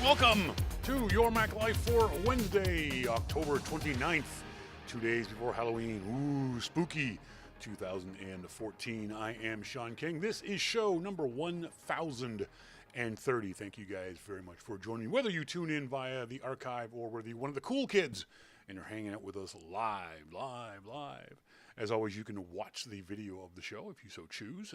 welcome to Your Mac Life for Wednesday, October 29th, 2 days before Halloween. Ooh, spooky 2014. I am Shawn King. This is show number 1030. Thank you guys very much for joining me, whether you tune in via the archive or whether you're one of the cool kids and you're hanging out with us live. As always, you can watch the video of the show if you so choose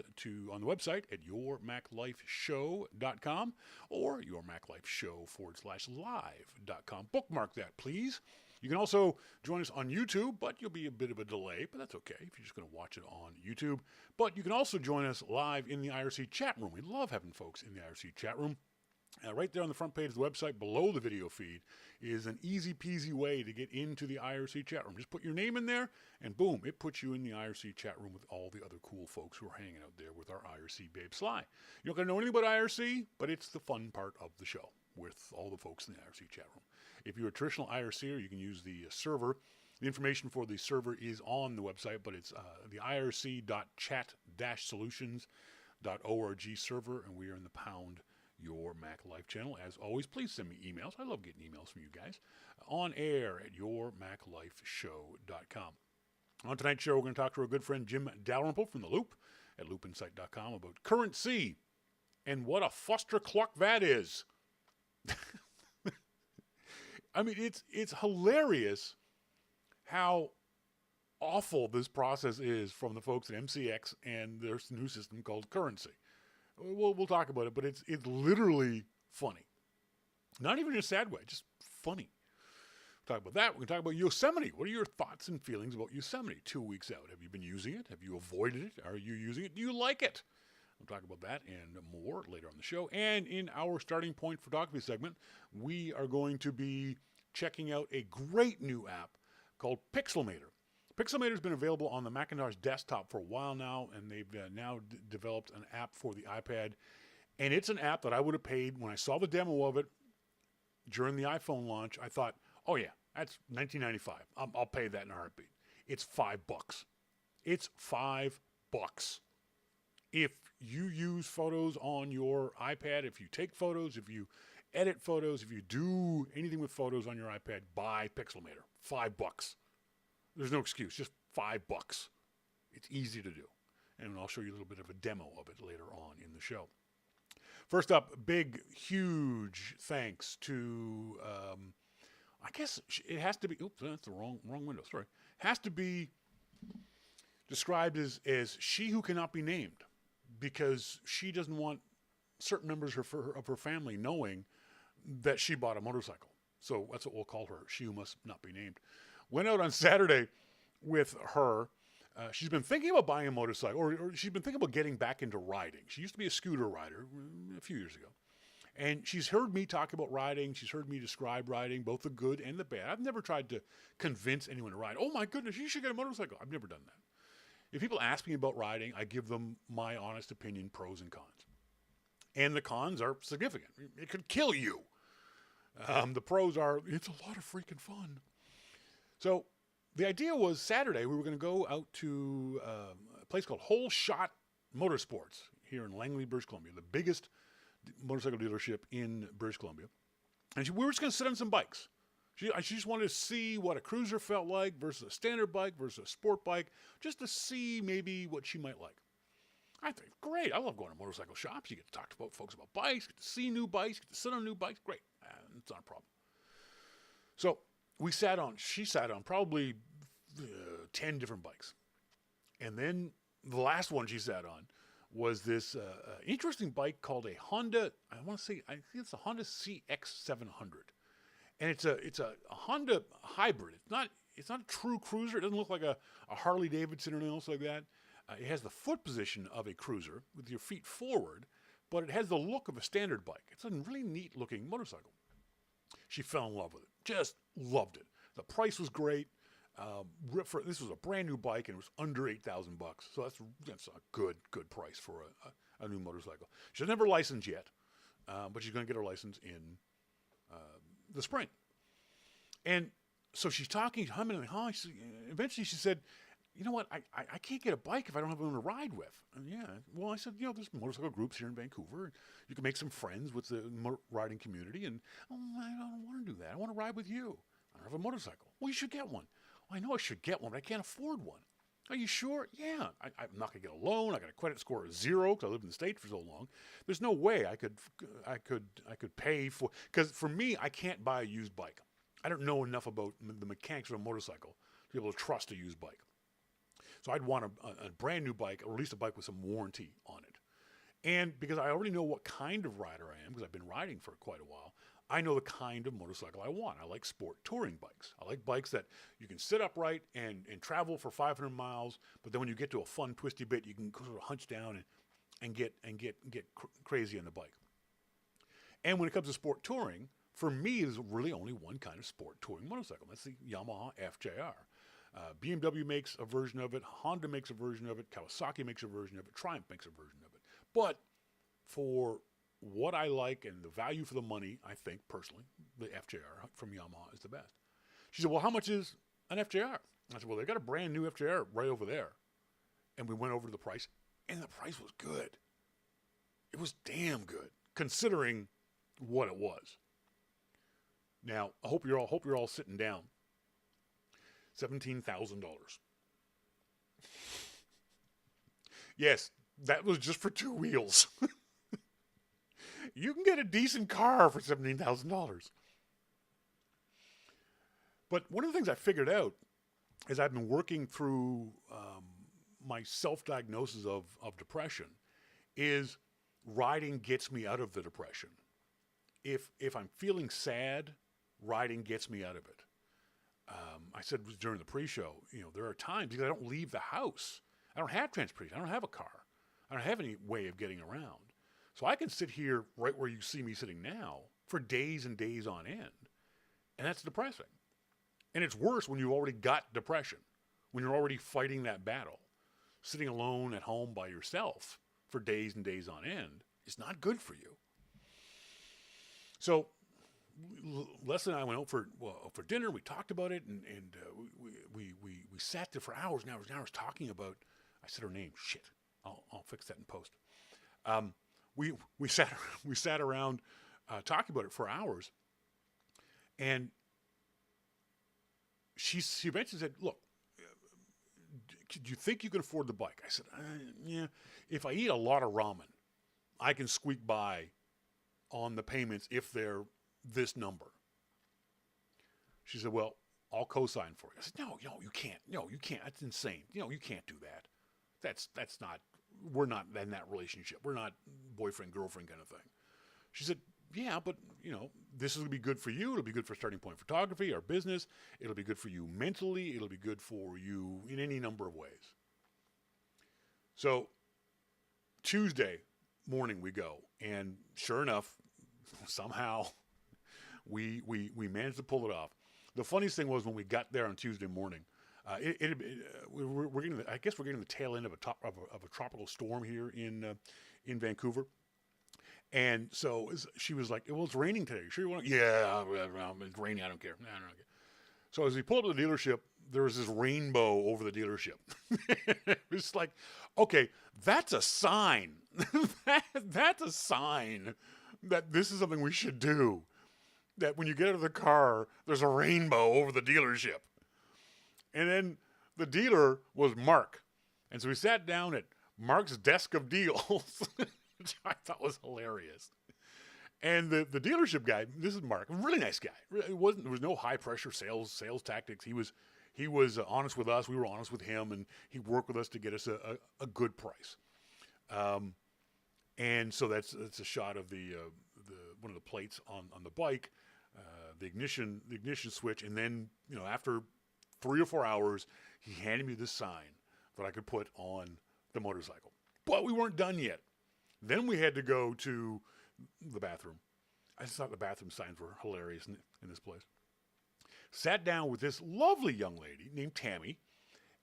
on the website at yourmaclifeshow.com or yourmaclifeshow/live.com. Bookmark that, please. You can also join us on YouTube, but you'll be a bit of a delay, but that's okay if you're just going to watch it on YouTube. But you can also join us live in the IRC chat room. We love having folks in the IRC chat room. Right there on the front page of the website, below the video feed, is an easy peasy way to get into the IRC chat room. Just put your name in there, and boom, it puts you in the IRC chat room with all the other cool folks who are hanging out there with our IRC babe Sly. You're not going to know anything about IRC, but it's the fun part of the show with all the folks in the IRC chat room. If you're a traditional IRCer, you can use the server. The information for the server is on the website, but it's the irc.chat-solutions.org server, and we are in the pound Your Mac Life channel. As always, please send me emails. I love getting emails from you guys. On air at yourmaclifeshow.com. On tonight's show, we're going to talk to our good friend Jim Dalrymple from The Loop at loopinsight.com about CurrentC and what a fustercluck that is. I mean, it's hilarious how awful this process is from the folks at MCX and their new system called CurrentC. We'll talk about it, but it's literally funny. Not even in a sad way, just funny. We'll talk about that. We're going to talk about Yosemite. What are your thoughts and feelings about Yosemite 2 weeks out? Have you been using it? Have you avoided it? Are you using it? Do you like it? We'll talk about that and more later on the show. And in our starting point photography segment, we are going to be checking out a great new app called Pixelmator. Pixelmator has been available on the Macintosh desktop for a while now, and they've now developed an app for the iPad. And it's an app that I would have paid when I saw the demo of it during the iPhone launch. I thought, oh yeah, that's $19.95. I'll pay that in a heartbeat. It's $5. It's $5. If you use photos on your iPad, if you take photos, if you edit photos, if you do anything with photos on your iPad, buy Pixelmator. $5. There's no excuse, just $5. It's easy to do. And I'll show you a little bit of a demo of it later on in the show. First up, big, huge thanks to, I guess it has to be, oops, that's the wrong window, sorry. Has to be described as she who cannot be named, because she doesn't want certain members of her family knowing that she bought a motorcycle. So that's what we'll call her, she who must not be named. Went out on Saturday with her. She's been thinking about buying a motorcycle, or she's been thinking about getting back into riding. She used to be a scooter rider a few years ago. And she's heard me talk about riding. She's heard me describe riding, both the good and the bad. I've never tried to convince anyone to ride. Oh my goodness, you should get a motorcycle. I've never done that. If people ask me about riding, I give them my honest opinion, pros and cons. And the cons are significant. It could kill you. The pros are, it's a lot of freaking fun. So the idea was Saturday we were going to go out to a place called Whole Shot Motorsports here in Langley, British Columbia, the biggest motorcycle dealership in British Columbia. And we were just going to sit on some bikes. She just wanted to see what a cruiser felt like versus a standard bike versus a sport bike, just to see maybe what she might like. I think, great, I love going to motorcycle shops. You get to talk to folks about bikes, get to see new bikes, get to sit on new bikes. Great, it's not a problem. So she sat on probably 10 different bikes. And then the last one she sat on was this interesting bike called a Honda, I think it's a Honda CX700. And it's a Honda hybrid. It's not a true cruiser. It doesn't look like a Harley Davidson or anything else like that. It has the foot position of a cruiser with your feet forward, but it has the look of a standard bike. It's a really neat looking motorcycle. She fell in love with it. Just loved it. The price was great. This was a brand new bike and it was under $8,000. So that's a good price for a new motorcycle. She's never licensed yet, but she's going to get her license in the spring. And so she's talking, humming and hawing. Eventually she said, you know what? I can't get a bike if I don't have anyone to ride with. And yeah, well, I said, there's motorcycle groups here in Vancouver. You can make some friends with the riding community. And I don't want to do that. I want to ride with you. I don't have a motorcycle. Well, you should get one. Well, I know I should get one, but I can't afford one. Are you sure? Yeah. I'm not going to get a loan. I got a credit score of 0 because I lived in the States for so long. There's no way I could pay for, because for me, I can't buy a used bike. I don't know enough about the mechanics of a motorcycle to be able to trust a used bike. So I'd want a brand new bike, or at least a bike with some warranty on it. And because I already know what kind of rider I am, because I've been riding for quite a while, I know the kind of motorcycle I want. I like sport touring bikes. I like bikes that you can sit upright and travel for 500 miles, but then when you get to a fun twisty bit, you can sort of hunch down and get crazy on the bike. And when it comes to sport touring, for me, there's really only one kind of sport touring motorcycle. That's the Yamaha FJR. BMW makes a version of it, Honda makes a version of it, Kawasaki makes a version of it, Triumph makes a version of it. But for what I like and the value for the money, I think, personally, the FJR from Yamaha is the best. She said, well, how much is an FJR? I said, well, they got a brand new FJR right over there. And we went over to the price, and the price was good. It was damn good, considering what it was. Now, I hope you're all sitting down. $17,000. Yes, that was just for 2 wheels. You can get a decent car for $17,000. But one of the things I figured out as I've been working through my self-diagnosis of depression is riding gets me out of the depression. If I'm feeling sad, riding gets me out of it. I said during the pre-show, there are times because I don't leave the house. I don't have transportation. I don't have a car. I don't have any way of getting around. So I can sit here right where you see me sitting now for days and days on end. And that's depressing. And it's worse when you've already got depression, when you're already fighting that battle. Sitting alone at home by yourself for days and days on end is not good for you. So Leslie and I went out for dinner. We talked about it, and we sat there for hours and hours and hours talking about. I said her name. Shit. I'll fix that in post. We sat around talking about it for hours, and she eventually said, "Look, do you think you can afford the bike?" I said, "Yeah. If I eat a lot of ramen, I can squeak by on the payments if they're this number." She said, "Well, I'll co-sign for you." I said, No, you can't. No, you can't. That's insane. You can't do that. That's not, we're not in that relationship. We're not boyfriend, girlfriend kind of thing. She said, "Yeah, but, this is going to be good for you. It'll be good for Starting Point Photography, our business. It'll be good for you mentally. It'll be good for you in any number of ways." So Tuesday morning we go, and sure enough, somehow we managed to pull it off. The funniest thing was when we got there on Tuesday morning, we're getting the tail end of a tropical storm here in Vancouver. And so she was like, "Well, it's raining today. Sure you want to?" "Yeah, it's raining. I don't care." "No, I don't care." So as we pulled up to the dealership, there was this rainbow over the dealership. It was like, okay, that's a sign. That's a sign that this is something we should do. That when you get out of the car, there's a rainbow over the dealership. And then the dealer was Mark. And so we sat down at Mark's desk of deals, which I thought was hilarious. And the dealership guy, this is Mark, a really nice guy. There was no high pressure sales tactics. He was honest with us. We were honest with him, and he worked with us to get us a good price. And so that's a shot of the one of the plates on the bike, the ignition switch, and then after 3 or 4 hours, he handed me this sign that I could put on the motorcycle. But we weren't done yet. Then we had to go to the bathroom. I just thought the bathroom signs were hilarious in this place. Sat down with this lovely young lady named Tammy,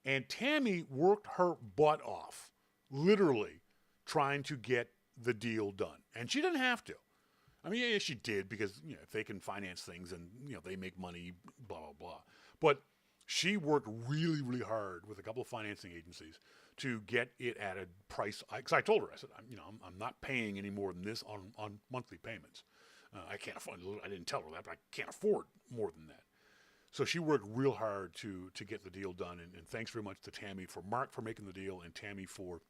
and Tammy worked her butt off, literally trying to get the deal done. And she didn't have to. I mean, yeah, she did because if they can finance things and they make money, blah blah blah. But She worked really, really hard with a couple of financing agencies to get it at a price. Because I told her, I said, I'm not paying any more than this on monthly payments. I can't afford. I didn't tell her that, but I can't afford more than that. So she worked real hard to get the deal done. And thanks very much to Tammy for Mark for making the deal and Tammy for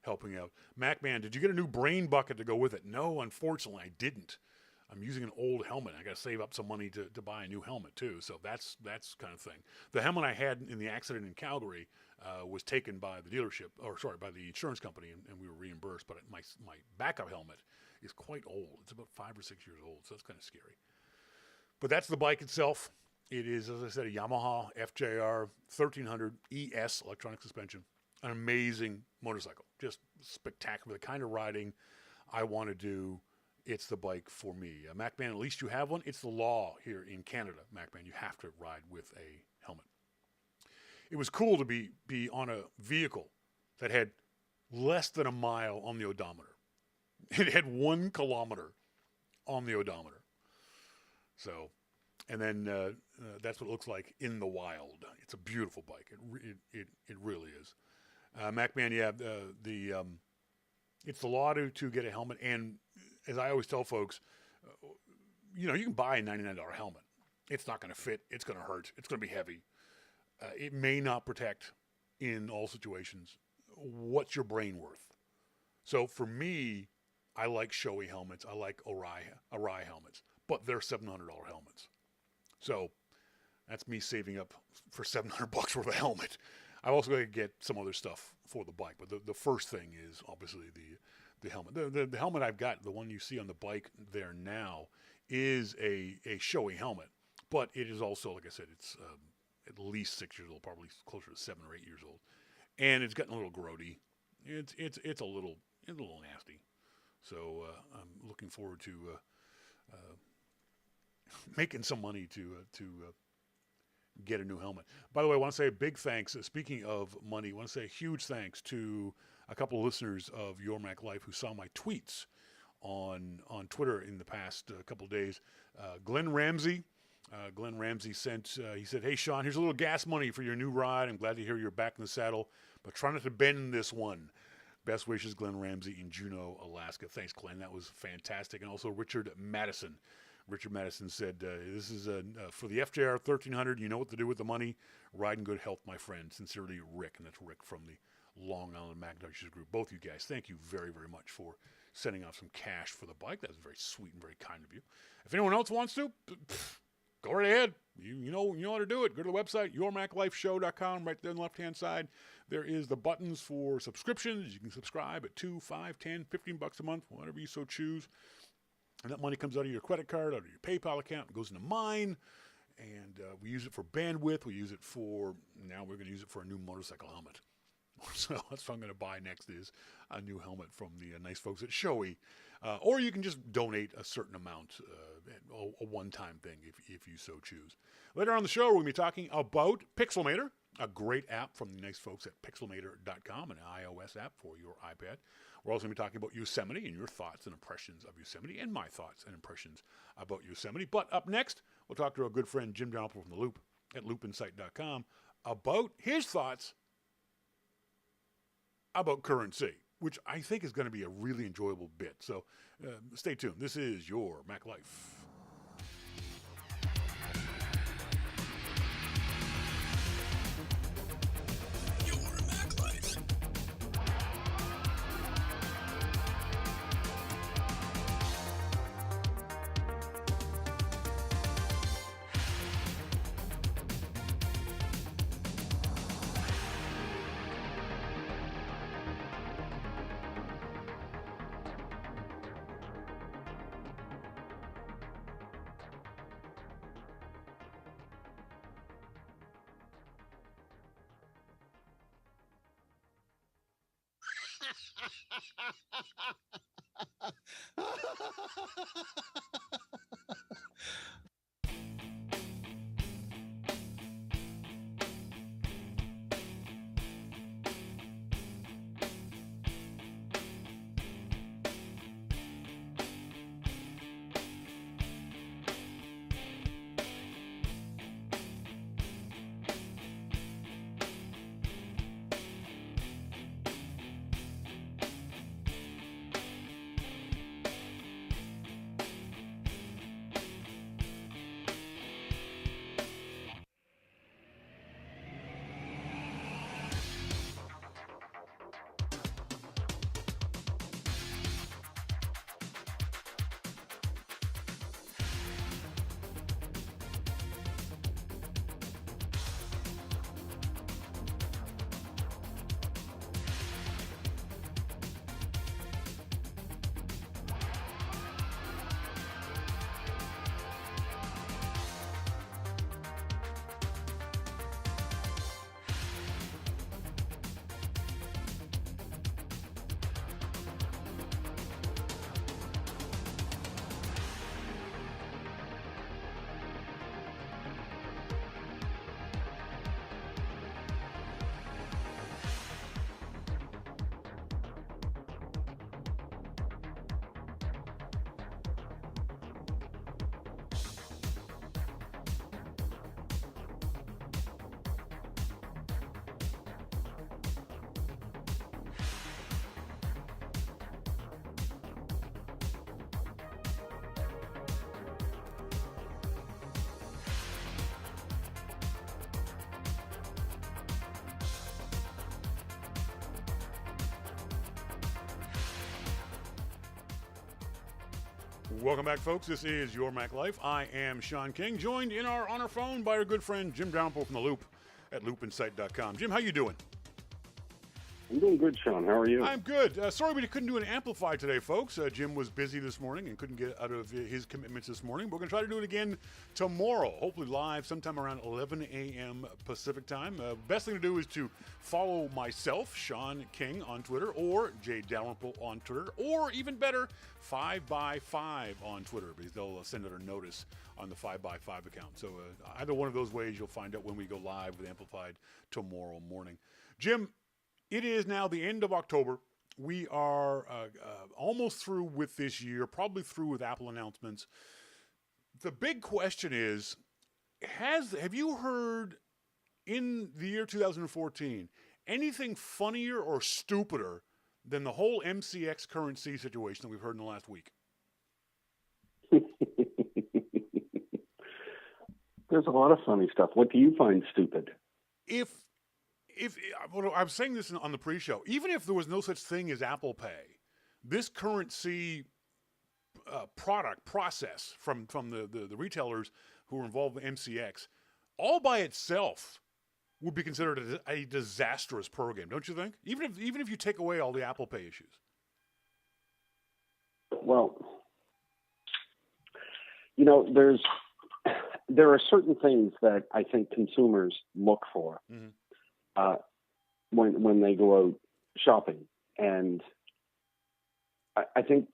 helping out. MacMan, did you get a new brain bucket to go with it? No, unfortunately, I didn't. I'm using an old helmet. I got to save up some money to buy a new helmet too. So that's kind of thing. The helmet I had in the accident in Calgary was taken by the dealership, by the insurance company, and we were reimbursed. But my backup helmet is quite old. It's about 5 or 6 years old, so that's kind of scary. But that's the bike itself. It is, as I said, a Yamaha FJR 1300 ES electronic suspension. An amazing motorcycle. Just spectacular. The kind of riding I want to do. It's the bike for me. MacMan, at least you have one. It's the law here in Canada, MacMan. You have to ride with a helmet. It was cool to be on a vehicle that had less than a mile on the odometer. It had 1 kilometer on the odometer. So, and then that's what it looks like in the wild. It's a beautiful bike. It really is. MacMan, yeah, it's the law to get a helmet. And as I always tell folks, you can buy a $99 helmet. It's not going to fit. It's going to hurt. It's going to be heavy. It may not protect in all situations. What's your brain worth? So for me, I like showy helmets. I like Arai helmets, but they're $700 helmets. So that's me saving up for $700 worth of a helmet. I've also got to get some other stuff for the bike, but the first thing is obviously the helmet. The helmet I've got, the one you see on the bike there now, is a showy helmet, but it is also, like I said, it's at least 6 years old, probably closer to 7 or 8 years old, and it's gotten a little grody. It's a little nasty. So I'm looking forward to making some money to get a new helmet. By the way, I want to say a big thanks. Speaking of money, I want to say a huge thanks to a couple of listeners of Your Mac Life who saw my tweets on Twitter in the past couple of days. Glenn Ramsey sent, he said, "Hey, Shawn, here's a little gas money for your new ride. I'm glad to hear you're back in the saddle, but try not to bend this one. Best wishes, Glenn Ramsey in Juneau, Alaska." Thanks, Glenn. That was fantastic. And also Richard Madison. Richard Madison said, "This is for the FJR 1300. You know what to do with the money. Ride in good health, my friend. Sincerely, Rick." And that's Rick from the Long Island Macintoshers group. Both you guys, thank you very, very much for sending off some cash for the bike. That was very sweet and very kind of you. If anyone else wants to, go right ahead. You know how to do it. Go to the website, yourmaclifeshow.com. Right there on the left-hand side, there is the buttons for subscriptions. You can subscribe at $2, $5, $10, $15 a month, whatever you so choose. And that money comes out of your credit card, out of your PayPal account, and goes into mine. And we use it for bandwidth. We use it for, now we're going to use it for a new motorcycle helmet. So that's what I'm going to buy next, is a new helmet from the nice folks at Shoei. Or you can just donate a certain amount, a one-time thing if you so choose. Later on the show, we're going to be talking about Pixelmator, a great app from the nice folks at Pixelmator.com, an iOS app for your iPad. We're also going to be talking about Yosemite and your thoughts and impressions of Yosemite, and my thoughts and impressions about Yosemite. But up next, we'll talk to our good friend Jim Dalrymple from The Loop at loopinsight.com about his thoughts about CurrentC, which I think is going to be a really enjoyable bit. So stay tuned. This is Your Mac Life. Welcome back, folks. This is Your Mac Life. I am Shawn King, joined on our phone by our good friend Jim Dalrymple from The Loop at loopinsight.com. Jim, how you doing? I'm doing good, Shawn. How are you? I'm good. Sorry we couldn't do an Amplify today, folks. Jim was busy this morning and couldn't get out of his commitments this morning. We're going to try to do it again tomorrow, hopefully live sometime around 11 a.m. Pacific time. Best thing to do is to follow myself, Shawn King, on Twitter, or J Dalrymple on Twitter, or even better, 5x5 on Twitter, because they'll send out a notice on the 5x5 account. So either one of those ways, you'll find out when we go live with Amplified tomorrow morning. Jim, it is now the end of October. We are almost through with this year, probably through with Apple announcements. The big question is, have you heard in the year 2014 anything funnier or stupider than the whole MCX CurrentC situation that we've heard in the last week? There's a lot of funny stuff. What do you find stupid? If I was saying this on the pre-show, even if there was no such thing as Apple Pay, this CurrentC process from the retailers who are involved in MCX, all by itself would be considered a disastrous program, don't you think? Even if you take away all the Apple Pay issues. Well, there are certain things that I think consumers look for. Mm-hmm. When they go out shopping. And I think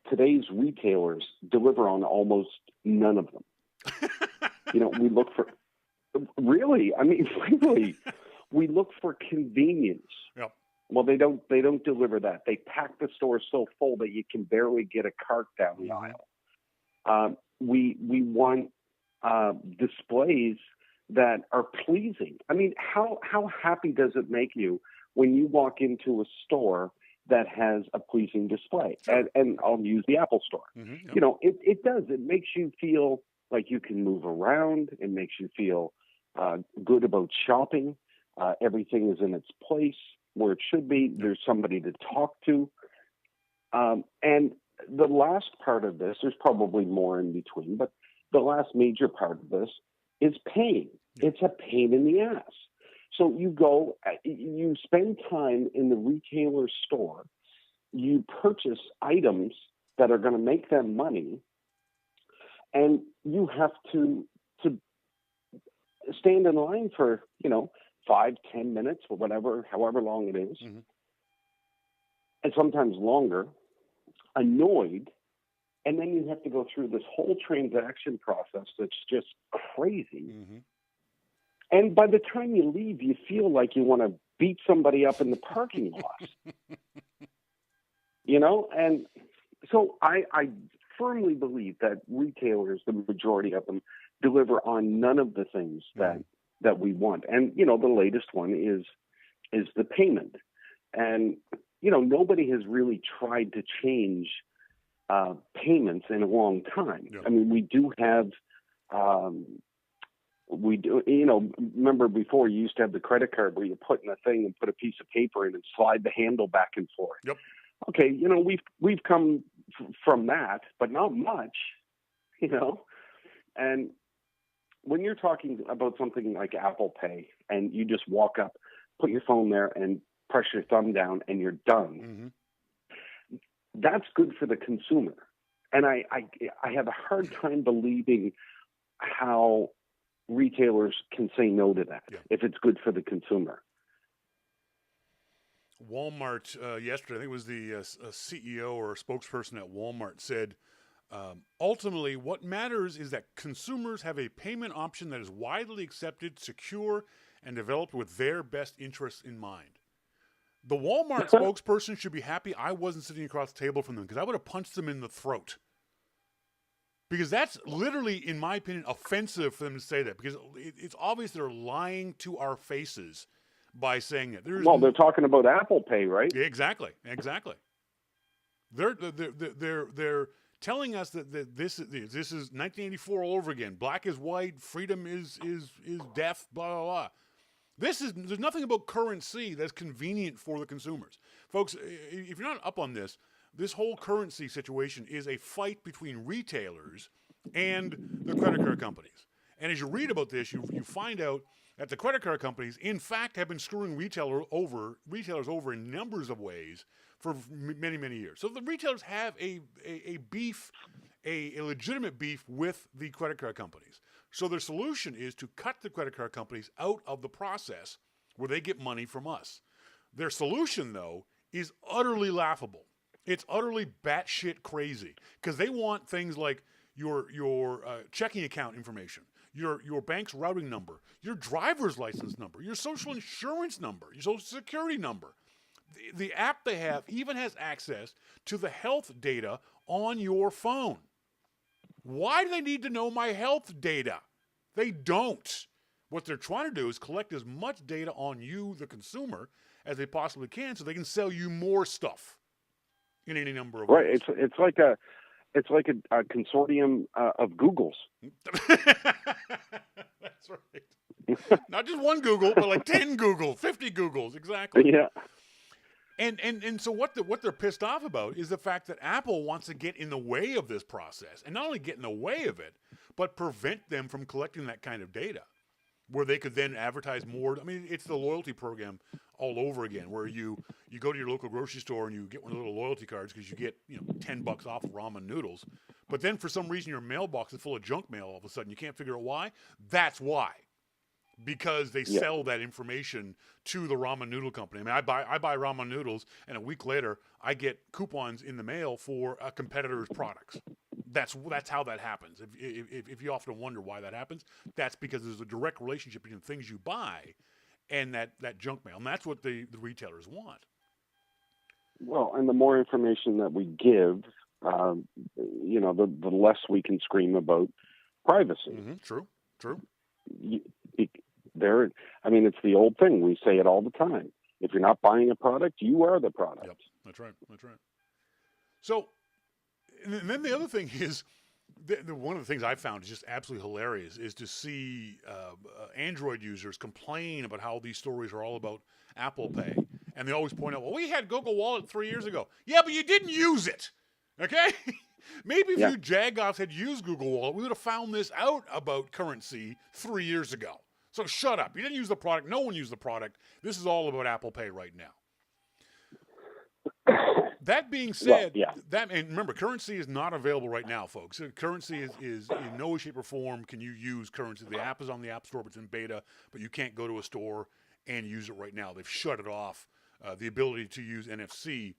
today's retailers deliver on almost none of them. We look for, really, we look for convenience. Yep. Well, they don't deliver that. They pack the store so full that you can barely get a cart down the aisle. We want displays that are pleasing. How happy does it make you when you walk into a store that has a pleasing display? Sure. And I'll use the Apple Store. Mm-hmm, yep. It does. It makes you feel like you can move around. It makes you feel good about shopping. Everything is in its place where it should be. There's somebody to talk to. And the last part of this, there's probably more in between, but the last major part of this is paying. It's a pain in the ass. So you spend time in the retailer store, you purchase items that are going to make them money, and you have to stand in line for, 5-10 minutes or whatever, however long it is, mm-hmm. and sometimes longer, annoyed, and then you have to go through this whole transaction process that's just crazy. Mm-hmm. And by the time you leave, you feel like you want to beat somebody up in the parking lot. And so I firmly believe that retailers, the majority of them, deliver on none of the things that we want. And, the latest one is the payment. And, nobody has really tried to change payments in a long time. Yeah. We do have, remember before you used to have the credit card where you put in a thing and put a piece of paper in and slide the handle back and forth. Yep. Okay. We've come from that, but not much, and when you're talking about something like Apple Pay and you just walk up, put your phone there and press your thumb down and you're done. Mm-hmm. That's good for the consumer. And I have a hard time believing how retailers can say no to that if it's good for the consumer. Walmart yesterday, I think it was the CEO or spokesperson at Walmart said, ultimately, what matters is that consumers have a payment option that is widely accepted, secure, and developed with their best interests in mind. The Walmart spokesperson should be happy I wasn't sitting across the table from them, because I would have punched them in the throat. Because that's literally, in my opinion, offensive for them to say that, because it's obvious they're lying to our faces by saying that. They're talking about Apple Pay, right? Exactly. They're telling us that this is 1984 all over again. Black is white, freedom is deaf, blah blah blah. There's nothing about CurrentC that's convenient for the consumers. Folks, if you're not up on this, this whole currency situation is a fight between retailers and the credit card companies. And as you read about this, you find out that the credit card companies, in fact, have been screwing retailers over in numbers of ways for many, many years. So the retailers have a beef, a legitimate beef with the credit card companies. So their solution is to cut the credit card companies out of the process where they get money from us. Their solution, though, is utterly laughable. It's utterly batshit crazy because they want things like your checking account information, your bank's routing number, your driver's license number, your social insurance number, your social security number. The app they have even has access to the health data on your phone. Why do they need to know my health data? They don't. What they're trying to do is collect as much data on you, the consumer, as they possibly can so they can sell you more stuff in any number of ways. Right. It's like a consortium of Googles. That's right. Not just one Google, but like 10 Google, 50 Googles, exactly. Yeah. And so what they're pissed off about is the fact that Apple wants to get in the way of this process, and not only get in the way of it, but prevent them from collecting that kind of data, where they could then advertise more. I mean, it's the loyalty program all over again, where you go to your local grocery store and you get one of the little loyalty cards because you get $10 off ramen noodles, but then for some reason your mailbox is full of junk mail all of a sudden. You can't figure out why. That's why. Because they sell that information to the ramen noodle company. I mean, I buy ramen noodles, and a week later, I get coupons in the mail for a competitor's products. That's how that happens. If you often wonder why that happens, that's because there's a direct relationship between the things you buy and that junk mail, and that's what the retailers want. Well, and the more information that we give, the less we can scream about privacy. Mm-hmm. True. It's the old thing. We say it all the time. If you're not buying a product, you are the product. Yep, that's right. So, and then the other thing is, one of the things I found is just absolutely hilarious is to see Android users complain about how these stories are all about Apple Pay. And they always point out, well, we had Google Wallet 3 years ago. Yeah, but you didn't use it. Okay? Maybe if you jagoffs had used Google Wallet, we would have found this out about CurrentC 3 years ago. So shut up. You didn't use the product. No one used the product. This is all about Apple Pay right now. That being said, and remember, CurrentC is not available right now, folks. CurrentC is in no way, shape, or form can you use CurrentC. The app is on the App Store, but it's in beta, but you can't go to a store and use it right now. They've shut it off. The ability to use NFC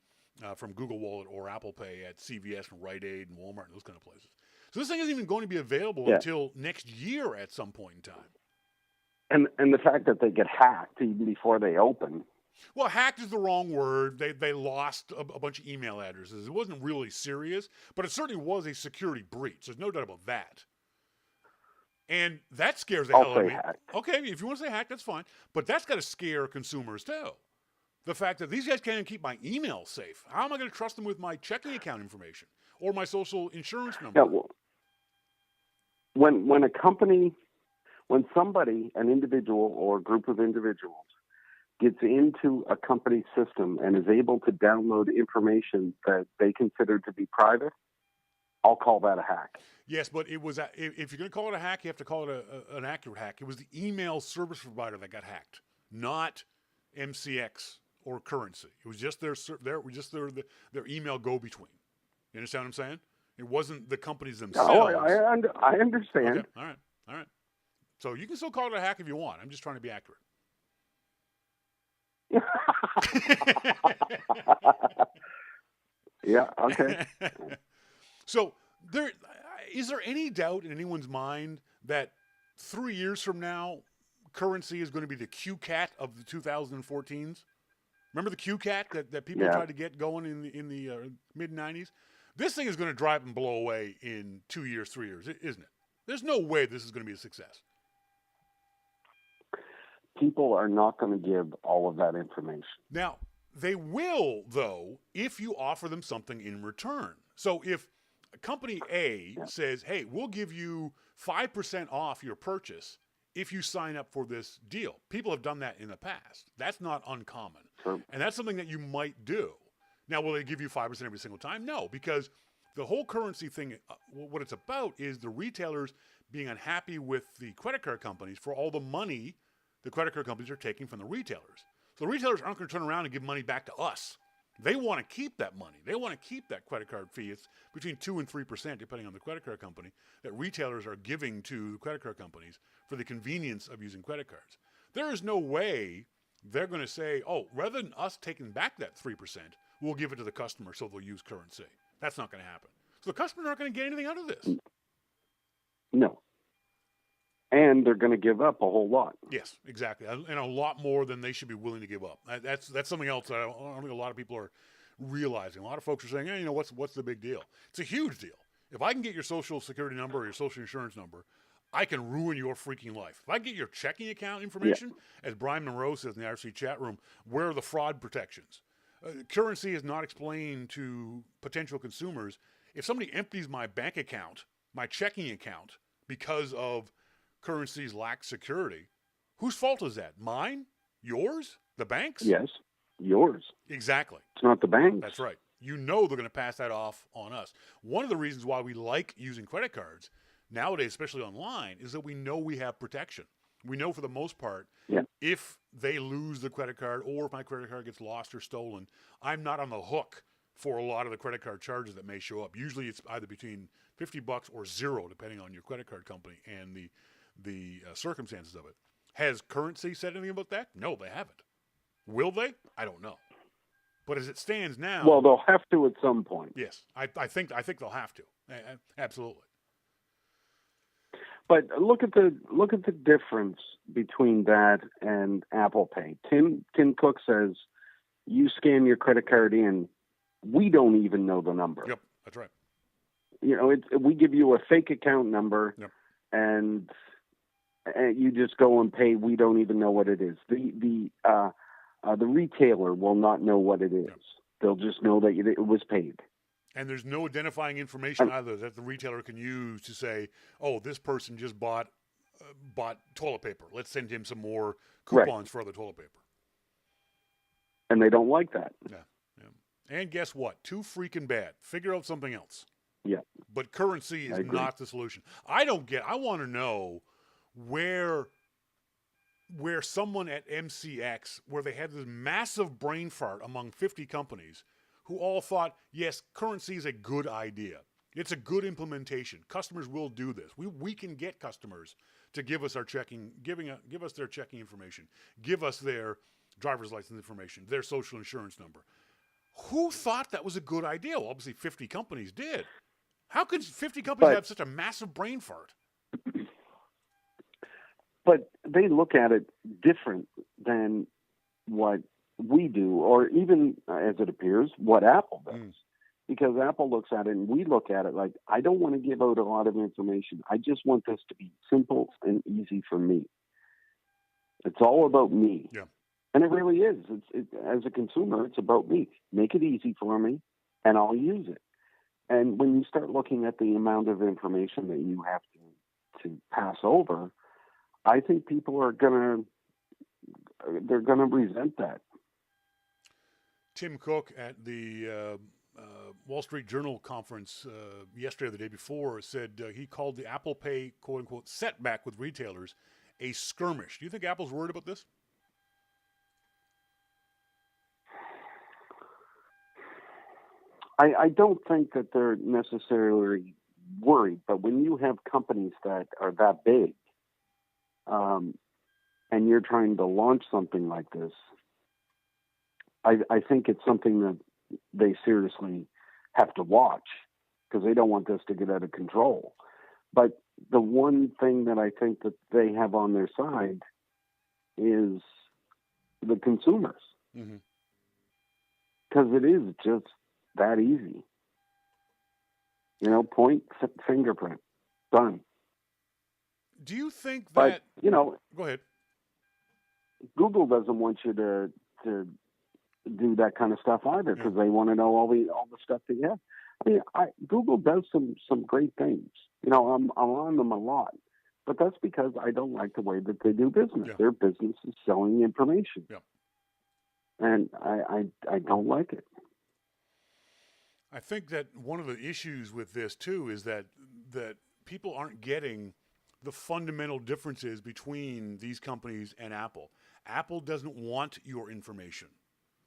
from Google Wallet or Apple Pay at CVS and Rite Aid and Walmart and those kind of places. So this thing isn't even going to be available until next year at some point in time. And the fact that they get hacked even before they open. Well, hacked is the wrong word. They lost a bunch of email addresses. It wasn't really serious, but it certainly was a security breach. There's no doubt about that. And that scares the hell out of me. Hacked. Okay, if you want to say hacked, that's fine. But that's got to scare consumers too. The fact that these guys can't even keep my email safe. How am I going to trust them with my checking account information or my social insurance number? Yeah, well, when a company, when somebody, an individual or a group of individuals, gets into a company system and is able to download information that they consider to be private, I'll call that a hack. Yes, but it was if you're going to call it a hack, you have to call it an accurate hack. It was the email service provider that got hacked, not MCX or CurrentC. It was just their email go-between. You understand what I'm saying? It wasn't the companies themselves. Oh, I understand. Okay. All right. So you can still call it a hack if you want. I'm just trying to be accurate. Yeah, okay. So is there any doubt in anyone's mind that 3 years from now, CurrentC is going to be the QCat of the 2014s? Remember the QCat that people tried to get going in the mid-90s? This thing is going to drive and blow away in 2 years, 3 years, isn't it? There's no way this is going to be a success. People are not going to give all of that information. Now, they will, though, if you offer them something in return. So if company A says, hey, we'll give you 5% off your purchase if you sign up for this deal. People have done that in the past. That's not uncommon. Sure. And that's something that you might do. Now, will they give you 5% every single time? No, because the whole currency thing, what it's about is the retailers being unhappy with the credit card companies for all the money the credit card companies are taking from the retailers. So the retailers aren't going to turn around and give money back to us. They want to keep that money. They want to keep that credit card fee. It's between 2 and 3%, depending on the credit card company, that retailers are giving to credit card companies for the convenience of using credit cards. There is no way they're going to say, oh, rather than us taking back that 3%, we'll give it to the customer so they'll use CurrentC. That's not going to happen. So the customers aren't going to get anything out of this. No. And they're going to give up a whole lot. Yes, exactly, and a lot more than they should be willing to give up. That's something else that I don't think a lot of people are realizing. A lot of folks are saying, hey, what's the big deal? It's a huge deal. If I can get your social security number or your social insurance number, I can ruin your freaking life. If I get your checking account information, as Brian Monroe says in the IRC chat room, where are the fraud protections? CurrentC is not explained to potential consumers. If somebody empties my bank account, my checking account, because of CurrentC's lack security, whose fault is that? Mine? Yours? The bank's? Yes, yours. Exactly. It's not the bank's. That's right. They're going to pass that off on us. One of the reasons why we like using credit cards nowadays, especially online, is that we know we have protection. We know for the most part, if they lose the credit card or if my credit card gets lost or stolen, I'm not on the hook for a lot of the credit card charges that may show up. Usually it's either between $50 or $0, depending on your credit card company and the circumstances of it. Has CurrentC said anything about that? No, they haven't. Will they? I don't know. But as it stands now, well, they'll have to at some point. Yes, I think they'll have to. Absolutely. But look at the difference between that and Apple Pay. Tim Cook says, you scan your credit card in, we don't even know the number. Yep, that's right. We give you a fake account number, and you just go and pay. We don't even know what it is. The retailer will not know what it is. Yep. They'll just know that it was paid. And there's no identifying information either that the retailer can use to say, oh, this person just bought toilet paper. Let's send him some more coupons for the toilet paper. And they don't like that. Yeah. And guess what? Too freaking bad. Figure out something else. Yeah. But CurrentC is not the solution. I want to know where someone at MCX, where they had this massive brain fart among 50 companies who all thought, yes, CurrentC is a good idea. It's a good implementation. Customers will do this. We can get customers to give us give us their checking information, give us their driver's license information, their social insurance number. Who thought that was a good idea? Well, obviously 50 companies did. How could 50 companies have such a massive brain fart? But they look at it different than what we do, or even, as it appears, what Apple does. Because Apple looks at it and we look at it like, I don't want to give out a lot of information. I just want this to be simple and easy for me. It's all about me. Yeah. And it really is. As a consumer, it's about me. Make it easy for me, and I'll use it. And when you start looking at the amount of information that you have to pass over, I think people are gonna resent that. Tim Cook at the Wall Street Journal conference yesterday or the day before said he called the Apple Pay quote-unquote setback with retailers a skirmish. Do you think Apple's worried about this? I don't think that they're necessarily worried, but when you have companies that are that big, and you're trying to launch something like this, I think it's something that they seriously have to watch, because they don't want this to get out of control. But the one thing that I think that they have on their side is the consumers, because it is just that easy. Point, fingerprint, done. Do you think that? But, go ahead. Google doesn't want you to do that kind of stuff either, because they want to know all the stuff that you have. I mean, Google does some great things. I'm on them a lot, but that's because I don't like the way that they do business. Yeah. Their business is selling information, and I don't like it. I think that one of the issues with this too is that people aren't getting the fundamental differences between these companies and Apple. Apple doesn't want your information.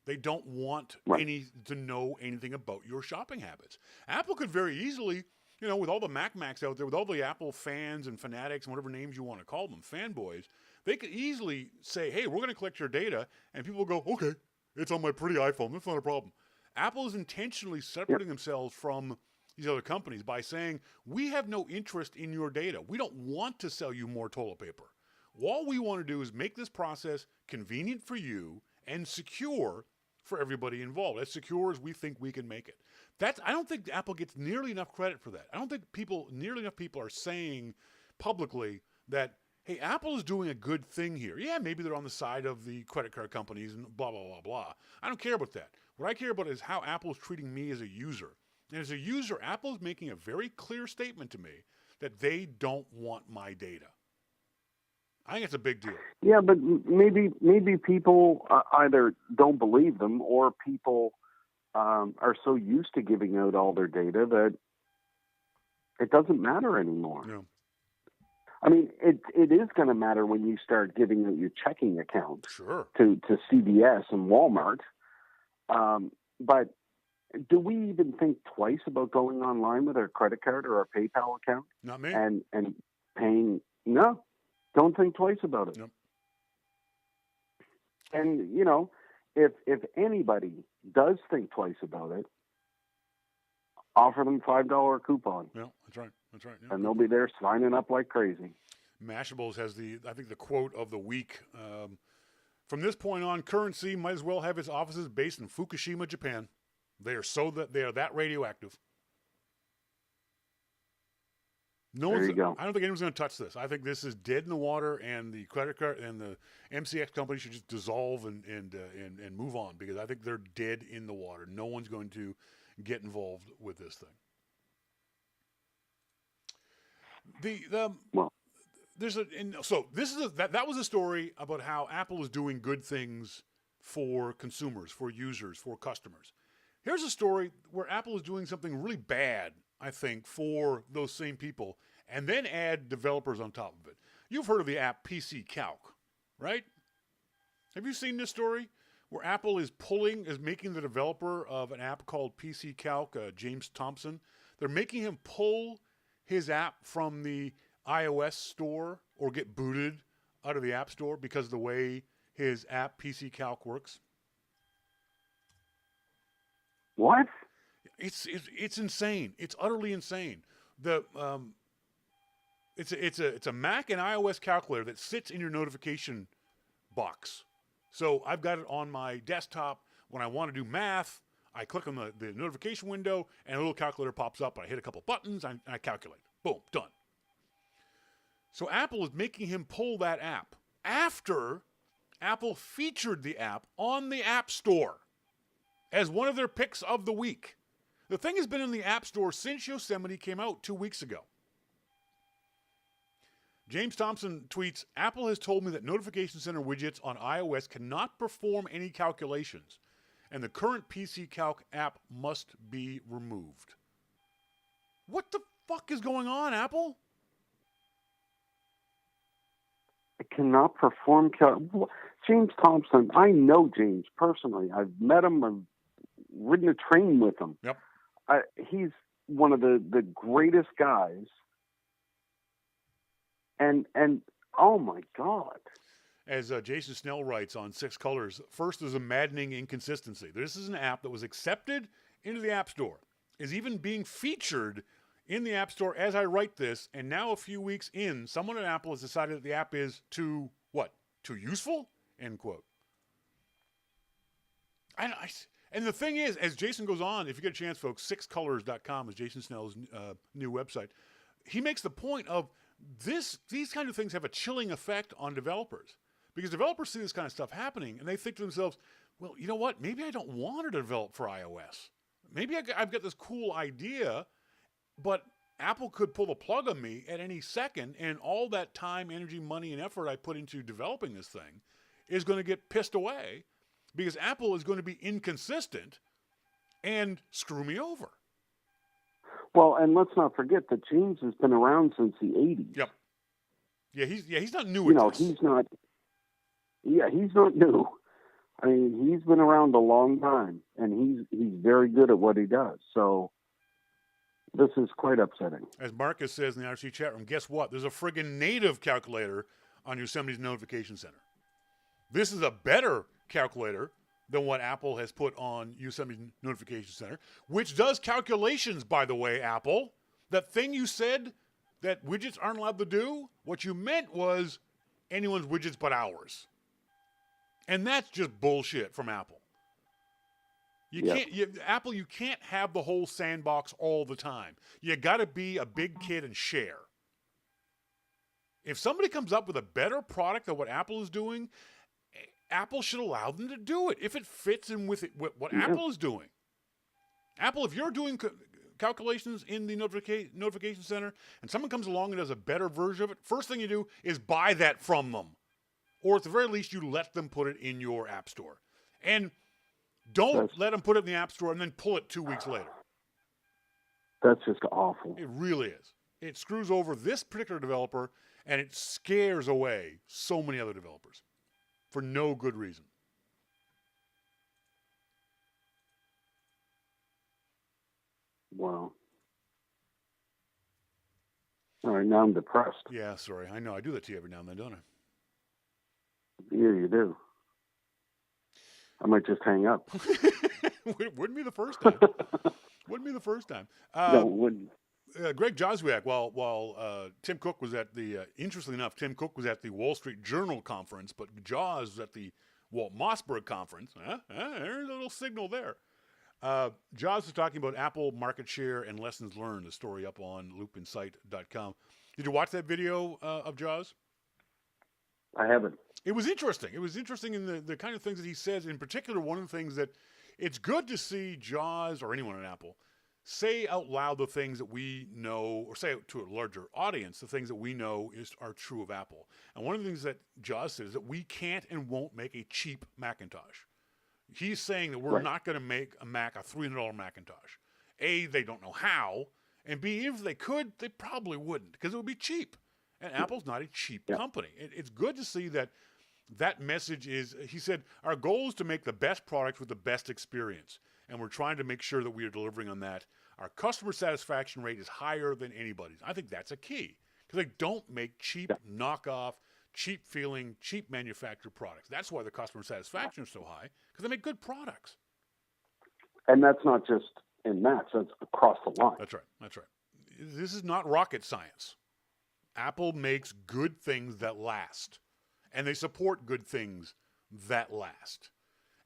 They don't want to know anything about your shopping habits. Apple could very easily, with all the Macs out there, with all the Apple fans and fanatics and whatever names you want to call them, fanboys, they could easily say, hey, we're going to collect your data, and people will go, okay, it's on my pretty iPhone. That's not a problem. Apple is intentionally separating themselves from these other companies by saying, we have no interest in your data. We don't want to sell you more toilet paper. All we want to do is make this process convenient for you and secure for everybody involved, as secure as we think we can make it. I don't think Apple gets nearly enough credit for that. I don't think nearly enough people are saying publicly that, hey, Apple is doing a good thing here. Yeah, maybe they're on the side of the credit card companies and blah, blah, blah, blah. I don't care about that. What I care about is how Apple is treating me as a user. And as a user, Apple is making a very clear statement to me that they don't want my data. I think it's a big deal. Yeah, but maybe people either don't believe them, or people are so used to giving out all their data that it doesn't matter anymore. No. I mean, it is going to matter when you start giving out your checking account to CVS and Walmart. But do we even think twice about going online with our credit card or our PayPal account? Not me. And paying? No, don't think twice about it. Nope. And, if anybody does think twice about it, offer them $5 coupon. Yeah, that's right. That's right. Yeah. And they'll be there signing up like crazy. Mashables has the quote of the week. From this point on, CurrentC might as well have its offices based in Fukushima, Japan. They are that radioactive. There you go. I don't think anyone's going to touch this. I think this is dead in the water, and the credit card and the MCX company should just dissolve and move on, because I think they're dead in the water. No one's going to get involved with this thing. That was a story about how Apple is doing good things for consumers, for users, for customers. Here's a story where Apple is doing something really bad, I think, for those same people, and then add developers on top of it. You've heard of the app PC Calc, right? Have you seen this story where Apple is making the developer of an app called PC Calc, James Thompson, they're making him pull his app from the iOS store or get booted out of the App Store because of the way his app PC Calc works? What? It's insane. It's utterly insane. It's a Mac and iOS calculator that sits in your notification box. So I've got it on my desktop. When I want to do math, I click on the notification window, and a little calculator pops up. I hit a couple buttons, and I calculate. Boom, done. So Apple is making him pull that app after Apple featured the app on the App Store as one of their picks of the week. The thing has been in the App Store since Yosemite came out 2 weeks ago. James Thompson tweets, Apple has told me that Notification Center widgets on iOS cannot perform any calculations, and the current PC Calc app must be removed. What the fuck is going on, Apple? It cannot perform James Thompson, I know James personally. I've met him. I've ridden a train with him. Yep. He's one of the greatest guys. And oh my God. As Jason Snell writes on Six Colors, first is a maddening inconsistency. This is an app that was accepted into the App Store, is even being featured in the App Store as I write this, and now a few weeks in, someone at Apple has decided that the app is too useful? End quote. And the thing is, as Jason goes on, if you get a chance, folks, sixcolors.com is Jason Snell's new website. He makes the point of these kind of things have a chilling effect on developers, because developers see this kind of stuff happening and they think to themselves, well, you know what? Maybe I don't want to develop for iOS. Maybe I've got this cool idea, but Apple could pull the plug on me at any second, and all that time, energy, money, and effort I put into developing this thing is going to get pissed away because Apple is going to be inconsistent and screw me over. Well, and let's not forget that James has been around since the 80s. Yep. He's not new at this. He's not new. I mean, he's been around a long time, and he's very good at what he does. So this is quite upsetting. As Marcus says in the RC chat room, guess what? There's a friggin' native calculator on Yosemite's Notification Center. This is a better calculator than what Apple has put on Yosemite's Notification Center, which does calculations, by the way, Apple. That thing you said that widgets aren't allowed to do, what you meant was anyone's widgets but ours. And that's just bullshit from Apple. Apple, you can't have the whole sandbox all the time. You got to be a big kid and share. If somebody comes up with a better product than what Apple is doing, Apple should allow them to do it if it fits in with what Apple is doing. Apple, if you're doing calculations in the notification center and someone comes along and does a better version of it, first thing you do is buy that from them. Or at the very least, you let them put it in your app store. And don't let them put it in the app store and then pull it 2 weeks later. That's just awful. It really is. It screws over this particular developer, and it scares away so many other developers for no good reason. Wow. All right, now I'm depressed. Yeah, sorry. I know. I do that to you every now and then, don't I? Yeah, you do. I might just hang up. Wouldn't be the first time. Wouldn't be the first time. No, it wouldn't. Greg Joswiak, while Tim Cook was at the, interestingly enough, Tim Cook was at the Wall Street Journal conference, but Jaws was at the Walt Mossberg conference. There's a little signal there. Jaws was talking about Apple market share and lessons learned, the story up on loopinsight.com. Did you watch that video of Jaws? I haven't. It was interesting. It was interesting in the kind of things that he says. In particular, one of the things that it's good to see Jaws or anyone at Apple say out loud the things that we know, or say it to a larger audience, the things that we know are true of Apple. And one of the things that Jaws says is that we can't and won't make a cheap Macintosh. He's saying that we're not going to make a Mac a $300 Macintosh. A, they don't know how, and B, if they could, they probably wouldn't because it would be cheap. And Apple's not a cheap company. It's good to see that message is, he said, our goal is to make the best products with the best experience. And we're trying to make sure that we are delivering on that. Our customer satisfaction rate is higher than anybody's. I think that's a key because they don't make cheap knockoff, cheap feeling, cheap manufactured products. That's why the customer satisfaction is so high because they make good products. And that's not just in Macs, that's across the line. That's right. That's right. This is not rocket science. Apple makes good things that last, and they support good things that last.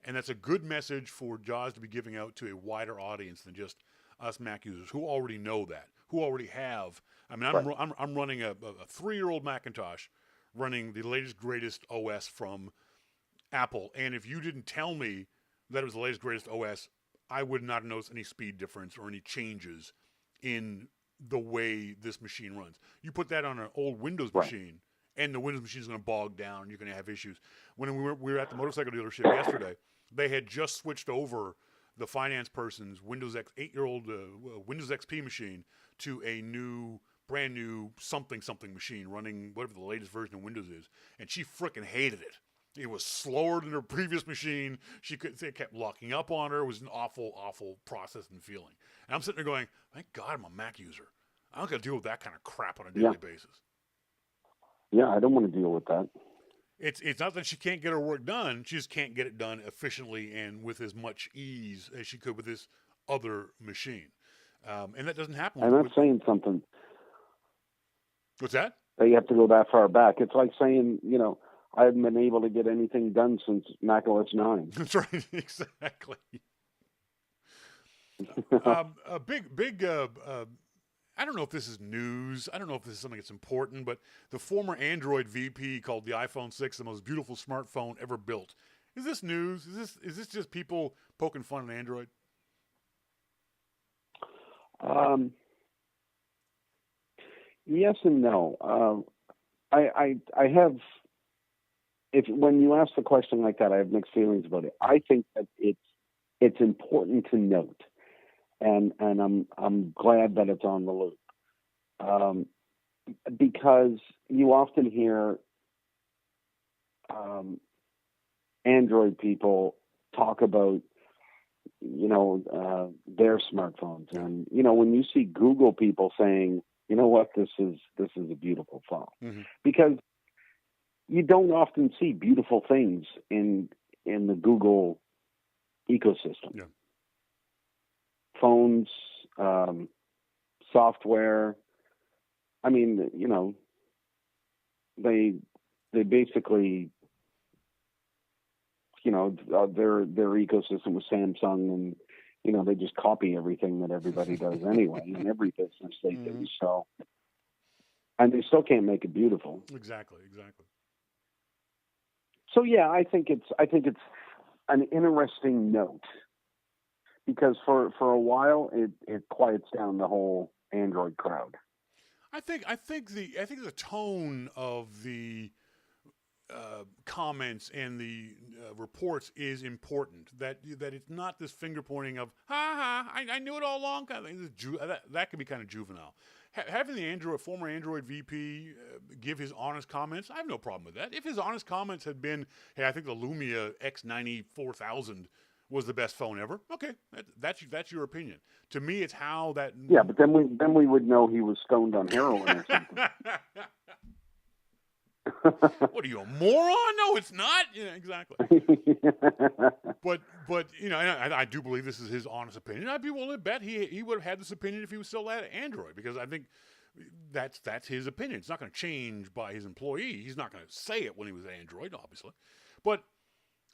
And that's a good message for Jaws to be giving out to a wider audience than just us Mac users who already know that, who already have. I mean, I'm running a 3-year-old Macintosh running the latest, greatest OS from Apple. And if you didn't tell me that it was the latest, greatest OS, I would not notice any speed difference or any changes in the way this machine runs. You put that on an old Windows machine, and the Windows machine is going to bog down, and you're going to have issues. When we were at the motorcycle dealership yesterday, they had just switched over the finance person's 8-year-old Windows XP machine to a brand new something machine running whatever the latest version of Windows is, and she frickin' hated it. It was slower than her previous machine. It kept locking up on her. It was an awful, awful process and feeling. And I'm sitting there going, thank God I'm a Mac user. I don't got to deal with that kind of crap on a daily basis. Yeah, I don't want to deal with that. It's not that she can't get her work done. She just can't get it done efficiently and with as much ease as she could with this other machine. And that doesn't happen. And that's saying something. What's that? That you have to go that far back. It's like saying, I haven't been able to get anything done since Mac OS 9. That's right, exactly. A big. I don't know if this is news. I don't know if this is something that's important, but the former Android VP called the iPhone 6 the most beautiful smartphone ever built. Is this news? Is this just people poking fun at Android? Yes and no. I have. When you ask the question like that, I have mixed feelings about it. I think that it's important to note and I'm glad that it's on the loop, because you often hear Android people talk about their smartphones, and when you see Google people saying, you know what, this is a beautiful phone, Mm-hmm. because you don't often see beautiful things in the Google ecosystem. Yeah. Phones, software. I mean, they basically, their ecosystem was Samsung, and they just copy everything that everybody does anyway in every business they do. So, and they still can't make it beautiful. Exactly. So yeah, I think it's an interesting note, because for a while it quiets down the whole Android crowd. I think the tone of the comments and the reports is important. That it's not this finger pointing of I knew it all along kind of thing. That can be kind of juvenile. Having the former Android VP give his honest comments, I have no problem with that. If his honest comments had been, hey, I think the Lumia X94000 was the best phone ever. Okay, that's your opinion. To me, it's how that. Yeah, but then we would know he was stoned on heroin or something. What are you, a moron? No, it's not. Yeah, exactly. But I do believe this is his honest opinion. I'd be willing to bet he would have had this opinion if he was still at Android, because I think that's his opinion. It's not going to change by his employee. He's not going to say it when he was at Android, obviously. But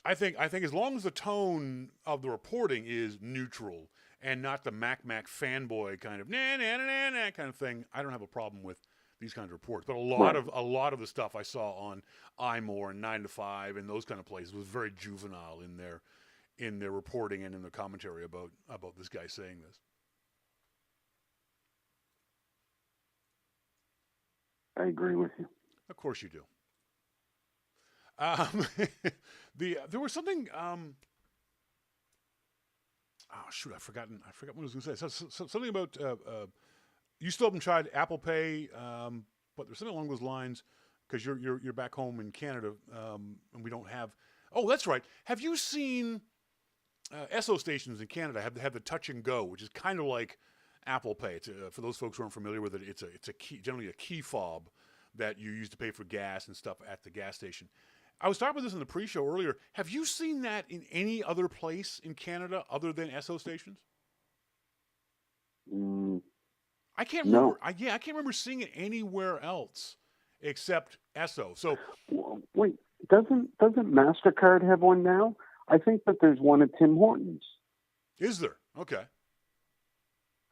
I think as long as the tone of the reporting is neutral and not the Mac fanboy kind of nah kind of thing, I don't have a problem with these kinds of reports. But a lot of the stuff I saw on iMore and 9 to 5 and those kind of places was very juvenile in their reporting and in their commentary about this guy saying this. I agree with you. Of course you do. There was something. I forgot what I was going to say. Something about. You still haven't tried Apple Pay, but there's something along those lines, because you're back home in Canada, and we don't have. Oh, that's right. Have you seen SO stations in Canada have the Touch and Go, which is kind of like Apple Pay? It's for those folks who aren't familiar with it, it's a key, generally a key fob that you use to pay for gas and stuff at the gas station. I was talking about this in the pre-show earlier. Have you seen that in any other place in Canada other than SO stations? I can't remember. I can't remember seeing it anywhere else except SO. So wait, doesn't MasterCard have one now? I think that there's one at Tim Hortons. Is there? Okay.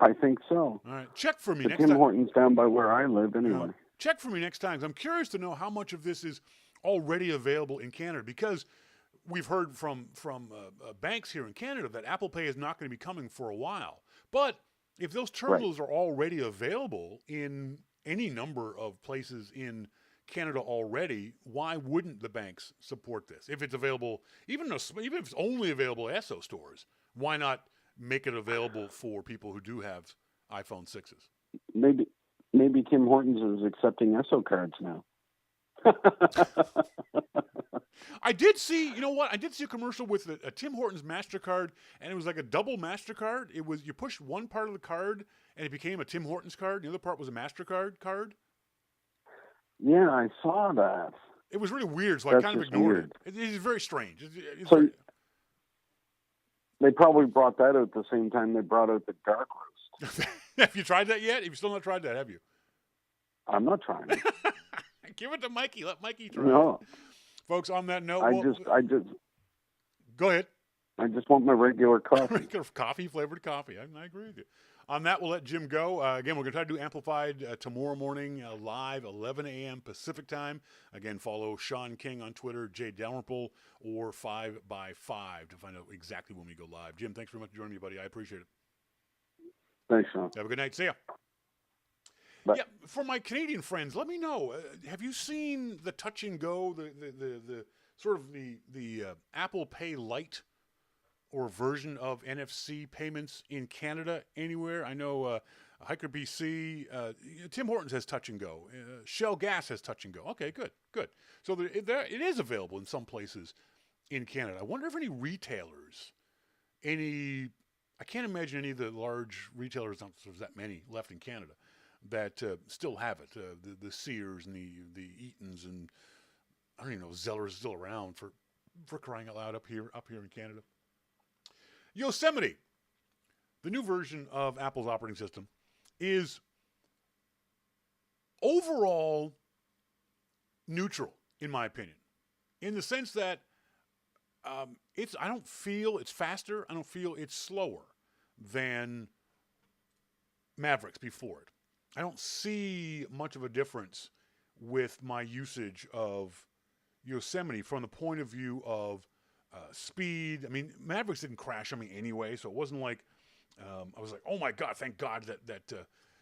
I think so. All right. Check for me the next Tim time. Hortons down by where I live, anyway. Check for me next time, because I'm curious to know how much of this is already available in Canada, because we've heard from banks here in Canada that Apple Pay is not going to be coming for a while. But if those terminals are already available in any number of places in Canada already, why wouldn't the banks support this? If it's available, even if it's only available at SO stores, why not make it available for people who do have iPhone 6s? Maybe Tim Hortons is accepting SO cards now. I did see a commercial with a Tim Hortons MasterCard, and it was like a double MasterCard. It was, you pushed one part of the card and it became a Tim Hortons card. The other part was a MasterCard card. Yeah, I saw that. It was really weird, so I kind of ignored it. It is very strange. They probably brought that out at the same time they brought out the dark roast. Have you tried that yet? Have you still not tried that, have you? I'm not trying it. Give it to Mikey. Let Mikey try it. Folks, on that note, I just go ahead. I just want my regular coffee. Flavored coffee. I agree with you. On that, we'll let Jim go. Again, we're going to try to do Amplified tomorrow morning, live, 11 a.m. Pacific time. Again, follow Shawn King on Twitter, J Dalrymple, or 5x5 to find out exactly when we go live. Jim, thanks very much for joining me, buddy. I appreciate it. Thanks, Shawn. Have a good night. See ya. Bye. Yeah, for my Canadian friends, let me know. Have you seen the Touch and Go, the sort of the Apple Pay Lite or version of NFC payments in Canada anywhere? I know Hiker BC, Tim Hortons has Touch and Go. Shell Gas has Touch and Go. Okay, good. So it is available in some places in Canada. I wonder if any retailers, I can't imagine any of the large retailers, there's that many left in Canada, that still have it. The Sears and the Eatons, and I don't even know if Zeller's still around, for crying out loud, up here in Canada. Yosemite, the new version of Apple's operating system, is overall neutral, in my opinion, in the sense that I don't feel it's faster. I don't feel it's slower than Mavericks before it. I don't see much of a difference with my usage of Yosemite from the point of view of speed. I mean, Mavericks didn't crash on me anyway, so it wasn't like I was like, oh my God, thank God that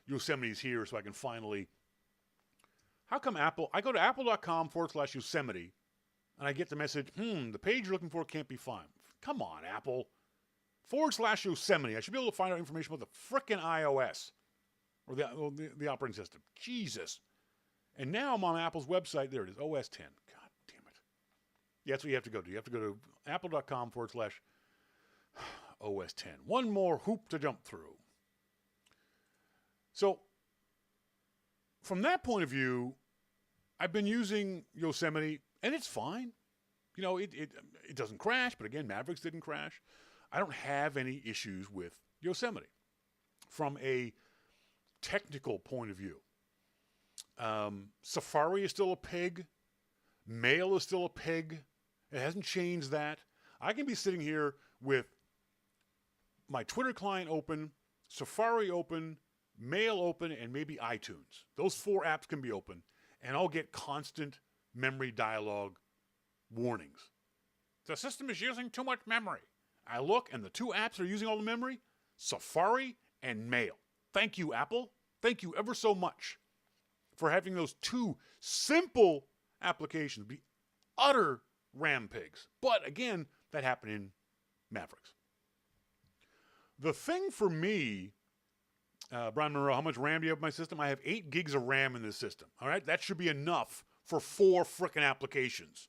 Yosemite is here so I can finally. How come Apple? I go to apple.com/Yosemite and I get the message, the page you're looking for can't be found. Come on, Apple. /Yosemite. I should be able to find out information about the frickin' iOS or the operating system. Jesus. And now I'm on Apple's website. There it is, OS 10. God damn it. Yeah, that's what you have to go to. You have to go to apple.com/OS 10. One more hoop to jump through. So, from that point of view, I've been using Yosemite, and it's fine. You know, it doesn't crash, but again, Mavericks didn't crash. I don't have any issues with Yosemite from a technical point of view. Safari is still a pig. Mail is still a pig. It hasn't changed that. I can be sitting here with my Twitter client open, Safari open, Mail open, and maybe iTunes. Those 4 apps can be open, and I'll get constant memory dialogue warnings. The system is using too much memory. I look, and the 2 apps that are using all the memory, Safari and Mail. Thank you, Apple. Thank you ever so much for having those 2 simple applications be utter RAM pigs. But again, that happened in Mavericks. The thing for me, Brian Monroe, how much RAM do you have in my system? I have 8 gigs of RAM in this system. All right, that should be enough for 4 frickin' applications.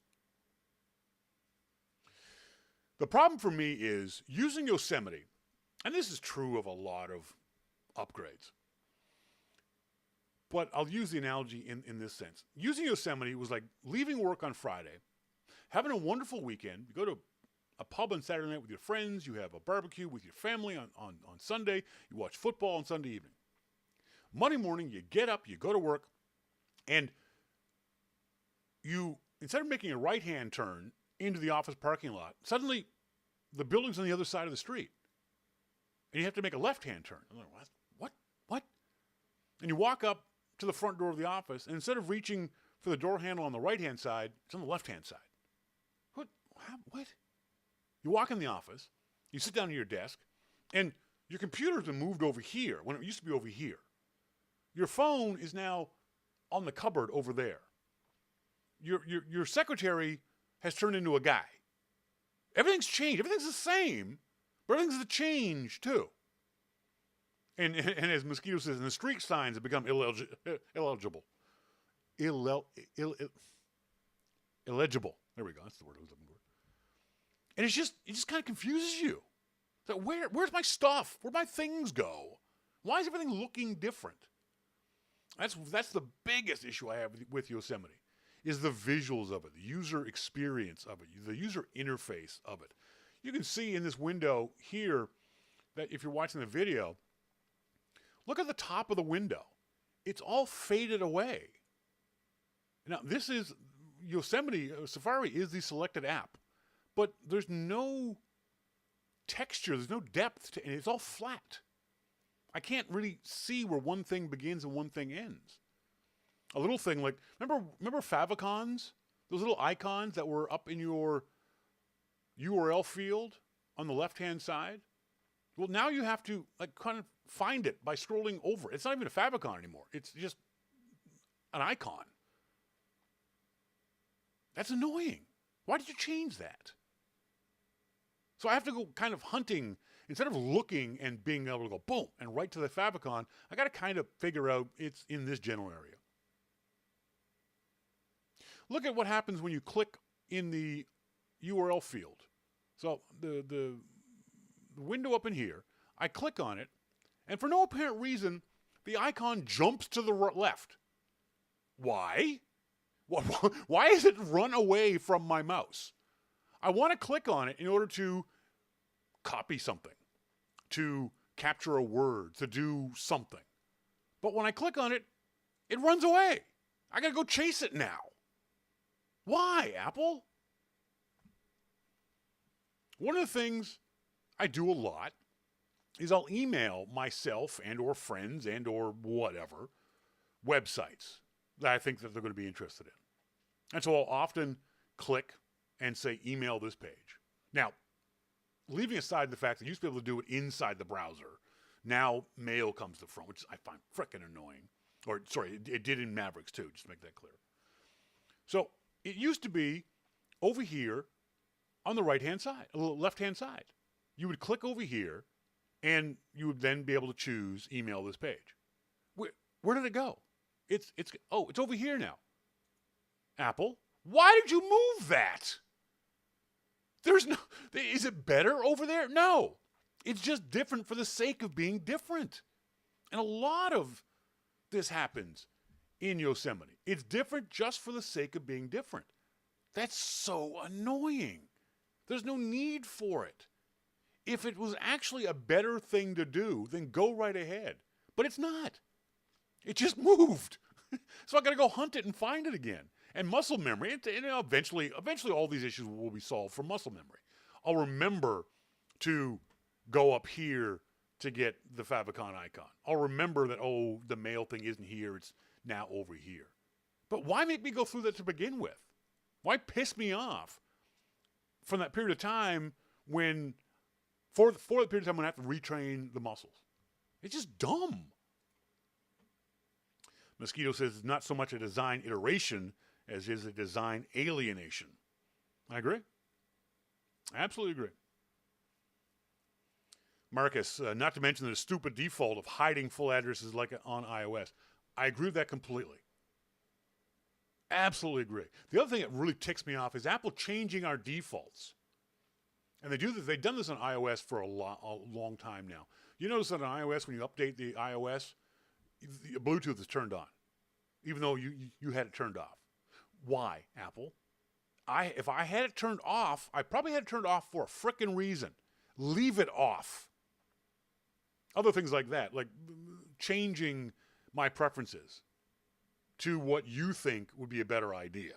The problem for me is using Yosemite, and this is true of a lot of upgrades, but I'll use the analogy in this sense. Using Yosemite was like leaving work on Friday, having a wonderful weekend. You go to a pub on Saturday night with your friends. You have a barbecue with your family on Sunday. You watch football on Sunday evening. Monday morning, you get up, you go to work, and you, instead of making a right-hand turn into the office parking lot, suddenly the building's on the other side of the street. And you have to make a left-hand turn. I'm like, what? And you walk up to the front door of the office, and instead of reaching for the door handle on the right-hand side, it's on the left-hand side. What? You walk in the office, you sit down at your desk, and your computer's been moved over here when it used to be over here. Your phone is now on the cupboard over there. Your secretary has turned into a guy. Everything's changed. Everything's the same, but everything's a change too. And as Mosquito says, and the street signs have become illegible. Illegible. There we go. That's the word I was looking for. And it just kind of confuses you. So where's my stuff? Where'd my things go? Why is everything looking different? That's the biggest issue I have with Yosemite, is the visuals of it, the user experience of it, the user interface of it. You can see in this window here that if you're watching the video, look at the top of the window. It's all faded away. Now, this is Yosemite, Safari is the selected app, but there's no texture, there's no depth to it, and it's all flat. I can't really see where one thing begins and one thing ends. A little thing like, remember favicons? Those little icons that were up in your URL field on the left-hand side? Well, now you have to like kind of find it by scrolling over. It's not even a favicon anymore. It's just an icon. That's annoying. Why did you change that? So I have to go kind of hunting. Instead of looking and being able to go boom and right to the favicon, I got to kind of figure out it's in this general area. Look at what happens when you click in the URL field. So the window up in here, I click on it, and for no apparent reason, the icon jumps to the left. Why? Why is it run away from my mouse? I want to click on it in order to copy something, to capture a word, to do something. But when I click on it, it runs away. I got to go chase it now. Why, Apple? One of the things I do a lot is I'll email myself and or friends and or whatever websites that I think that they're going to be interested in. And so I'll often click and say, email this page. Now, leaving aside the fact that you used to be able to do it inside the browser, now mail comes to the front, which I find frickin' annoying. Or, sorry, it did in Mavericks too, just to make that clear. So it used to be over here on the right-hand side, left-hand side. You would click over here, and you would then be able to choose email this page. Where did it go? It's over here now. Apple, why did you move that? Is it better over there? No. It's just different for the sake of being different. And a lot of this happens in Yosemite. It's different just for the sake of being different. That's so annoying. There's no need for it. If it was actually a better thing to do, then go right ahead. But it's not. It just moved. So I got to go hunt it and find it again. And muscle memory, eventually all these issues will be solved from muscle memory. I'll remember to go up here to get the favicon icon. I'll remember that, the mail thing isn't here, it's now over here. But why make me go through that to begin with? Why piss me off from that period of time when, for the period of time when I have to retrain the muscles? It's just dumb. Mosquito says it's not so much a design iteration as is a design alienation. I agree. I absolutely agree. Marcus, not to mention the stupid default of hiding full addresses like on iOS. I agree with that completely. Absolutely agree. The other thing that really ticks me off is Apple changing our defaults. And they do this. They've done this on iOS for a long time now. You notice that on iOS, when you update the iOS, the Bluetooth is turned on, even though you had it turned off. Why, Apple? If I had it turned off, I probably had it turned off for a frickin' reason. Leave it off. Other things like that, like changing my preferences to what you think would be a better idea.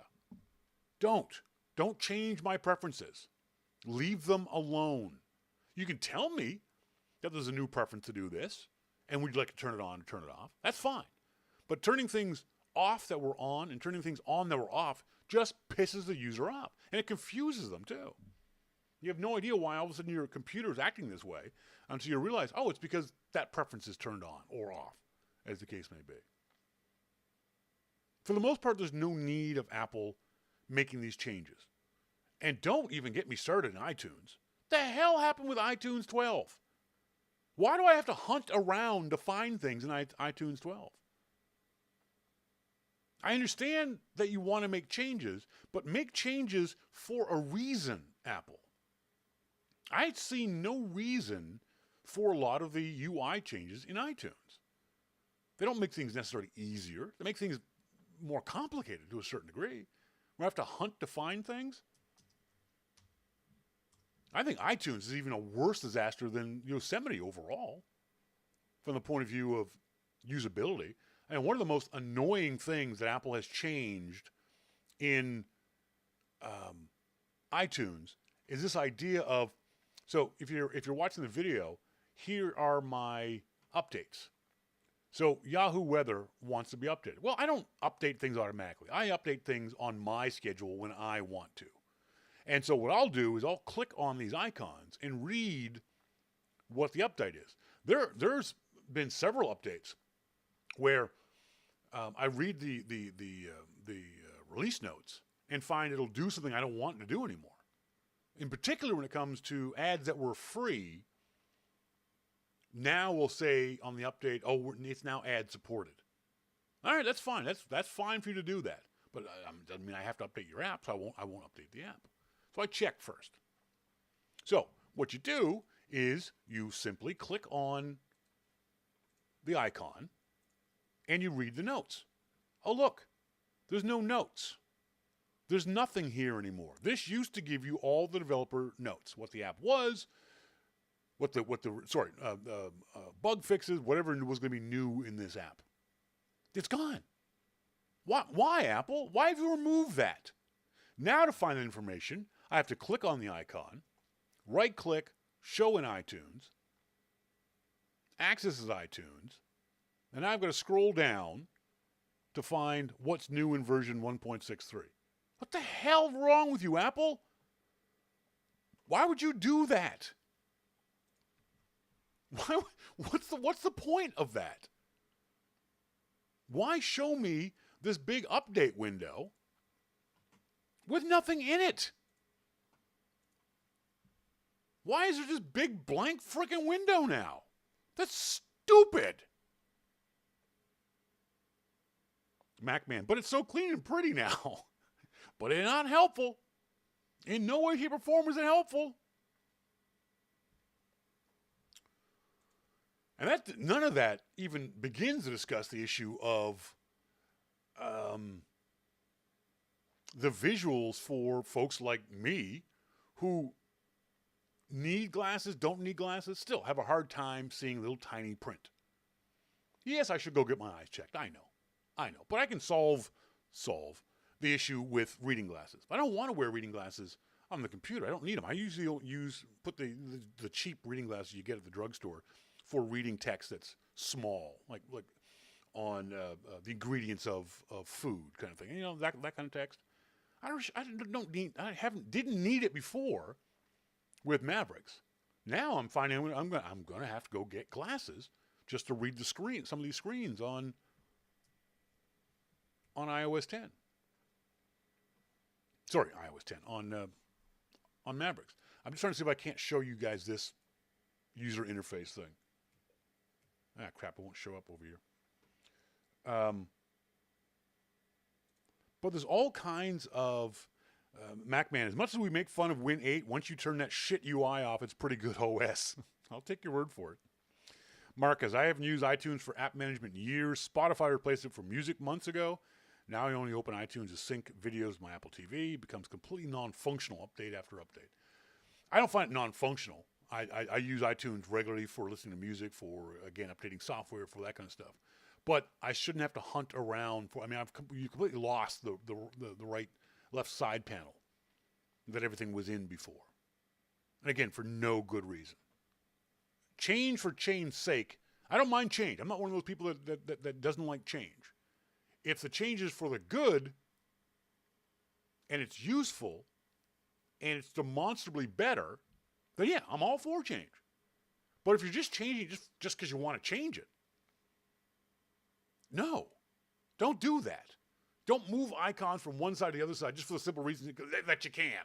Don't change my preferences. Leave them alone. You can tell me that there's a new preference to do this, and would you like to turn it on or turn it off? That's fine. But turning things off that were on and turning things on that were off just pisses the user off. And it confuses them too. You have no idea why all of a sudden your computer is acting this way until you realize, it's because that preference is turned on or off, as the case may be. For the most part, there's no need of Apple making these changes. And don't even get me started in iTunes. The hell happened with iTunes 12? Why do I have to hunt around to find things in iTunes 12? I understand that you want to make changes, but make changes for a reason, Apple. I see no reason for a lot of the UI changes in iTunes. They don't make things necessarily easier. They make things more complicated to a certain degree. We have to hunt to find things. I think iTunes is even a worse disaster than Yosemite overall, from the point of view of usability. And one of the most annoying things that Apple has changed in iTunes is this idea of, so if you're watching the video, here are my updates. So Yahoo Weather wants to be updated. Well, I don't update things automatically. I update things on my schedule when I want to. And so what I'll do is I'll click on these icons and read what the update is. There's been several updates where I read the release notes and find it'll do something I don't want it to do anymore. In particular, when it comes to ads that were free, now we'll say on the update, oh, it's now ad supported. All right, that's fine. That's fine for you to do that. But doesn't mean I have to update your app, so I won't update the app. So I check first. So what you do is you simply click on the icon and you read the notes. Oh, look, there's no notes. There's nothing here anymore. This used to give you all the developer notes, what the app was, bug fixes, whatever was going to be new in this app. It's gone. Why, Apple? Why have you removed that? Now to find the information, I have to click on the icon, right-click, show in iTunes, access as iTunes, and I've got to scroll down to find what's new in version 1.63. What the hell is wrong with you, Apple? Why would you do that? What's the point of that? Why show me this big update window with nothing in it? Why is there this big blank freaking window now? That's stupid. MacMan, but it's so clean and pretty now. But it's not helpful. In no way, shape, or form is it helpful. And none of that even begins to discuss the issue of the visuals for folks like me who need glasses, don't need glasses, still have a hard time seeing little tiny print. Yes, I should go get my eyes checked. I know. But I can solve the issue with reading glasses. I don't want to wear reading glasses on the computer. I don't need them. I usually put the cheap reading glasses you get at the drugstore for reading text that's small, like on the ingredients of food kind of thing. You know, that kind of text. Didn't need it before with Mavericks. Now I'm finding I'm going to have to go get glasses just to read some of these screens on iOS 10. Sorry, iOS 10 on Mavericks. I'm just trying to see if I can't show you guys this user interface thing. Ah, crap, it won't show up over here. But there's all kinds of MacMan. As much as we make fun of Win 8, once you turn that shit UI off, it's pretty good OS. I'll take your word for it. Marcus, I haven't used iTunes for app management in years. Spotify replaced it for music months ago. Now I only open iTunes to sync videos with my Apple TV. It becomes completely non-functional update after update. I don't find it non-functional. I use iTunes regularly for listening to music, for, again, updating software, for that kind of stuff. But I shouldn't have to hunt around for, you completely lost the left side panel that everything was in before. And again, for no good reason. Change for change's sake. I don't mind change. I'm not one of those people that doesn't like change. If the change is for the good, and it's useful, and it's demonstrably better, then yeah, I'm all for change. But if you're just changing just because you want to change it, no, don't do that. Don't move icons from one side to the other side just for the simple reason that you can.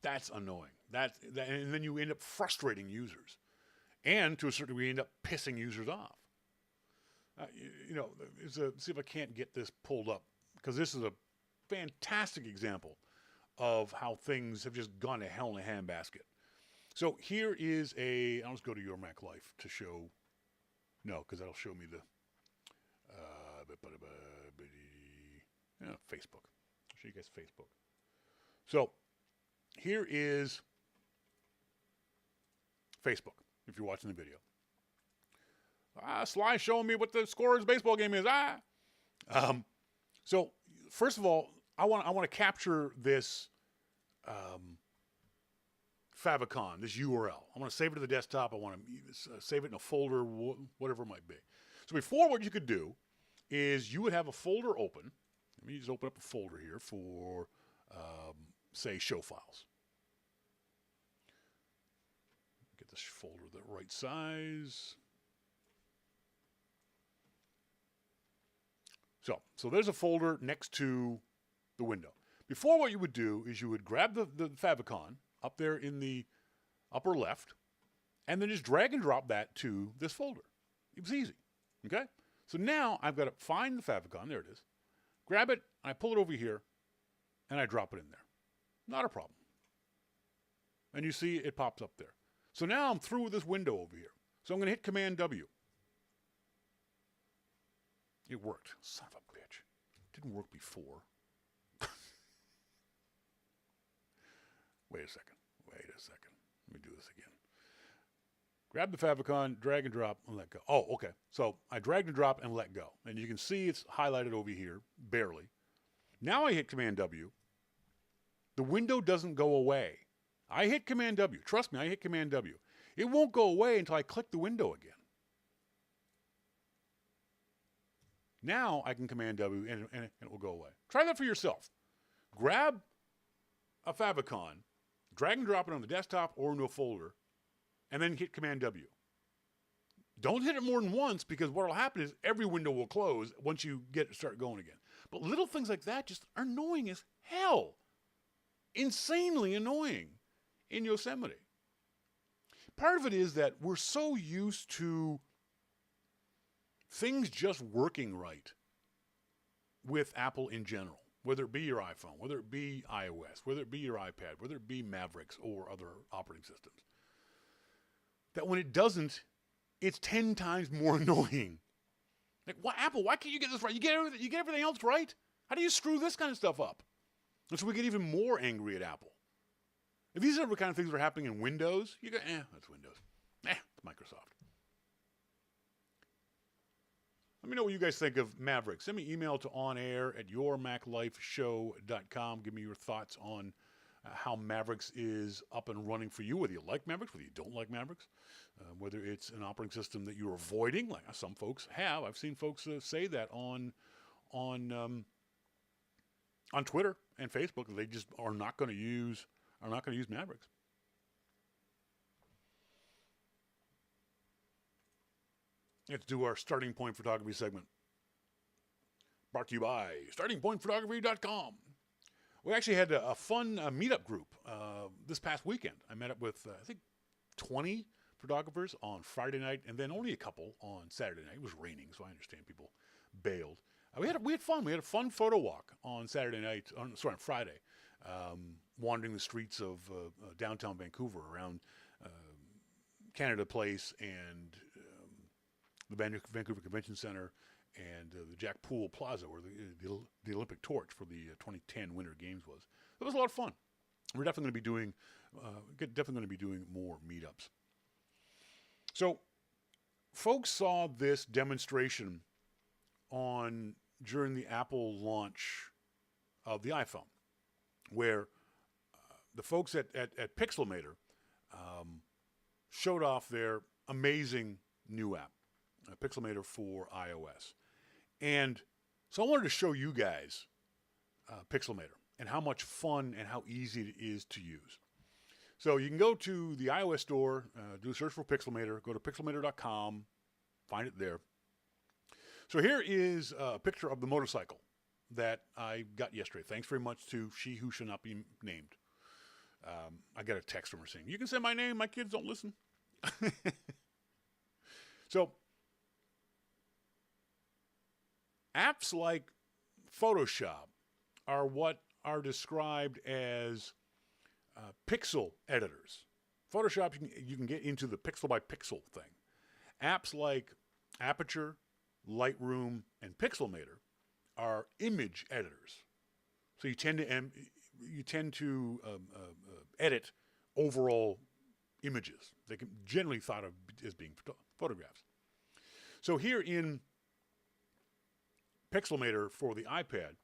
That's annoying. And then you end up frustrating users. And to a certain degree, you end up pissing users off. See if I can't get this pulled up, because this is a fantastic example of how things have just gone to hell in a handbasket. So here is I'll just go to Your Mac Life to show, because that'll show me the, Facebook. I'll show you guys Facebook. So here is Facebook, if you're watching the video. Sly showing me what the score of his baseball game is. So first of all, I want to capture this favicon, this URL. I want to save it to the desktop. I want to save it in a folder, whatever it might be. So before, what you could do is you would have a folder open. Let me just open up a folder here for, say, show files. Get this folder the right size. So there's a folder next to the window. Before, what you would do is you would grab the favicon up there in the upper left, and then just drag and drop that to this folder. It was easy. Okay? So now I've got to find the favicon. There it is. Grab it, I pull it over here, and I drop it in there. Not a problem. And you see it pops up there. So now I'm through with this window over here. So I'm going to hit Command W. It worked. Son of a bitch. It didn't work before. Wait a second. Let me do this again. Grab the favicon, drag and drop, and let go. Oh, okay. So I dragged and dropped and let go. And you can see it's highlighted over here, barely. Now I hit Command W. The window doesn't go away. I hit Command W. Trust me, I hit Command W. It won't go away until I click the window again. Now I can Command W and it will go away. Try that for yourself. Grab a favicon, drag and drop it on the desktop or into a folder, and then hit Command W. Don't hit it more than once, because what will happen is every window will close once you start going again. But little things like that just are annoying as hell. Insanely annoying in Yosemite. Part of it is that we're so used to things just working right with Apple in general, whether it be your iPhone, whether it be iOS, whether it be your iPad, whether it be Mavericks or other operating systems, that when it doesn't, it's 10 times more annoying. Like, what, Apple, why can't you get this right? You get everything else right? How do you screw this kind of stuff up? And so we get even more angry at Apple. If these are the kind of things that are happening in Windows, you go, that's Windows. It's Microsoft. Let me know what you guys think of Mavericks. Send me email to onair@yourmaclifeshow.com. Give me your thoughts on how Mavericks is up and running for you, whether you like Mavericks, whether you don't like Mavericks, whether it's an operating system that you're avoiding, like some folks have. I've seen folks say that on Twitter and Facebook. They just are not going to use Mavericks. Let's do our starting point photography segment. Brought to you by startingpointphotography.com. We actually had a fun meetup group this past weekend. I met up with, I think, 20 photographers on Friday night, and then only a couple on Saturday night. It was raining, so I understand people bailed. We had fun. We had a fun photo walk on on Friday, wandering the streets of downtown Vancouver, around Canada Place and the Vancouver Convention Center and the Jack Poole Plaza, where the Olympic torch for the 2010 Winter Games was. It was a lot of fun. We're definitely going to be doing more meetups. So, folks saw this demonstration during the Apple launch of the iPhone, where the folks at Pixelmator showed off their amazing new app, Pixelmator for iOS. And so I wanted to show you guys Pixelmator and how much fun and how easy it is to use. So you can go to the iOS store, do a search for Pixelmator, go to pixelmator.com, find it there. So here is a picture of the motorcycle that I got yesterday. Thanks very much to She Who Shall Not Be Named. I got a text from her saying, "You can say my name, my kids don't listen." So, apps like Photoshop are what are described as pixel editors. Photoshop, you can get into the pixel by pixel thing. Apps like Aperture, Lightroom, and Pixelmator are image editors. So you tend to edit overall images. They can generally thought of as being photographs. So here in Pixelmator for the iPad,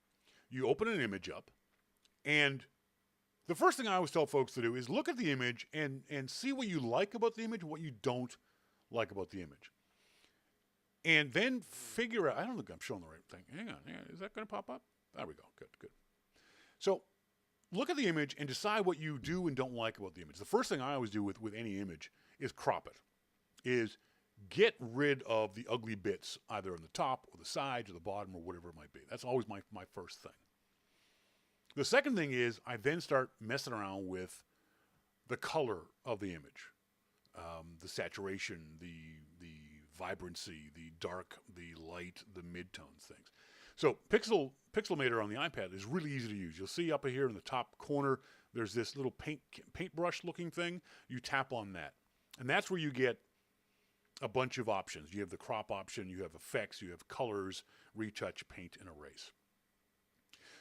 you open an image up, and the first thing I always tell folks to do is look at the image and see what you like about the image and what you don't like about the image. And then figure out, I don't think I'm showing the right thing. Hang on, is that going to pop up? There we go, good. So look at the image and decide what you do and don't like about the image. The first thing I always do with any image is crop it, is get rid of the ugly bits, either on the top or the sides or the bottom or whatever it might be. That's always my first thing. The second thing is I then start messing around with the color of the image, the saturation, the vibrancy, the dark, the light, the midtones things. So Pixelmator on the iPad is really easy to use. You'll see up here in the top corner, there's this little paintbrush looking thing. You tap on that, and that's where you get a bunch of options. You have the crop option, you have effects, you have colors, retouch, paint, and erase.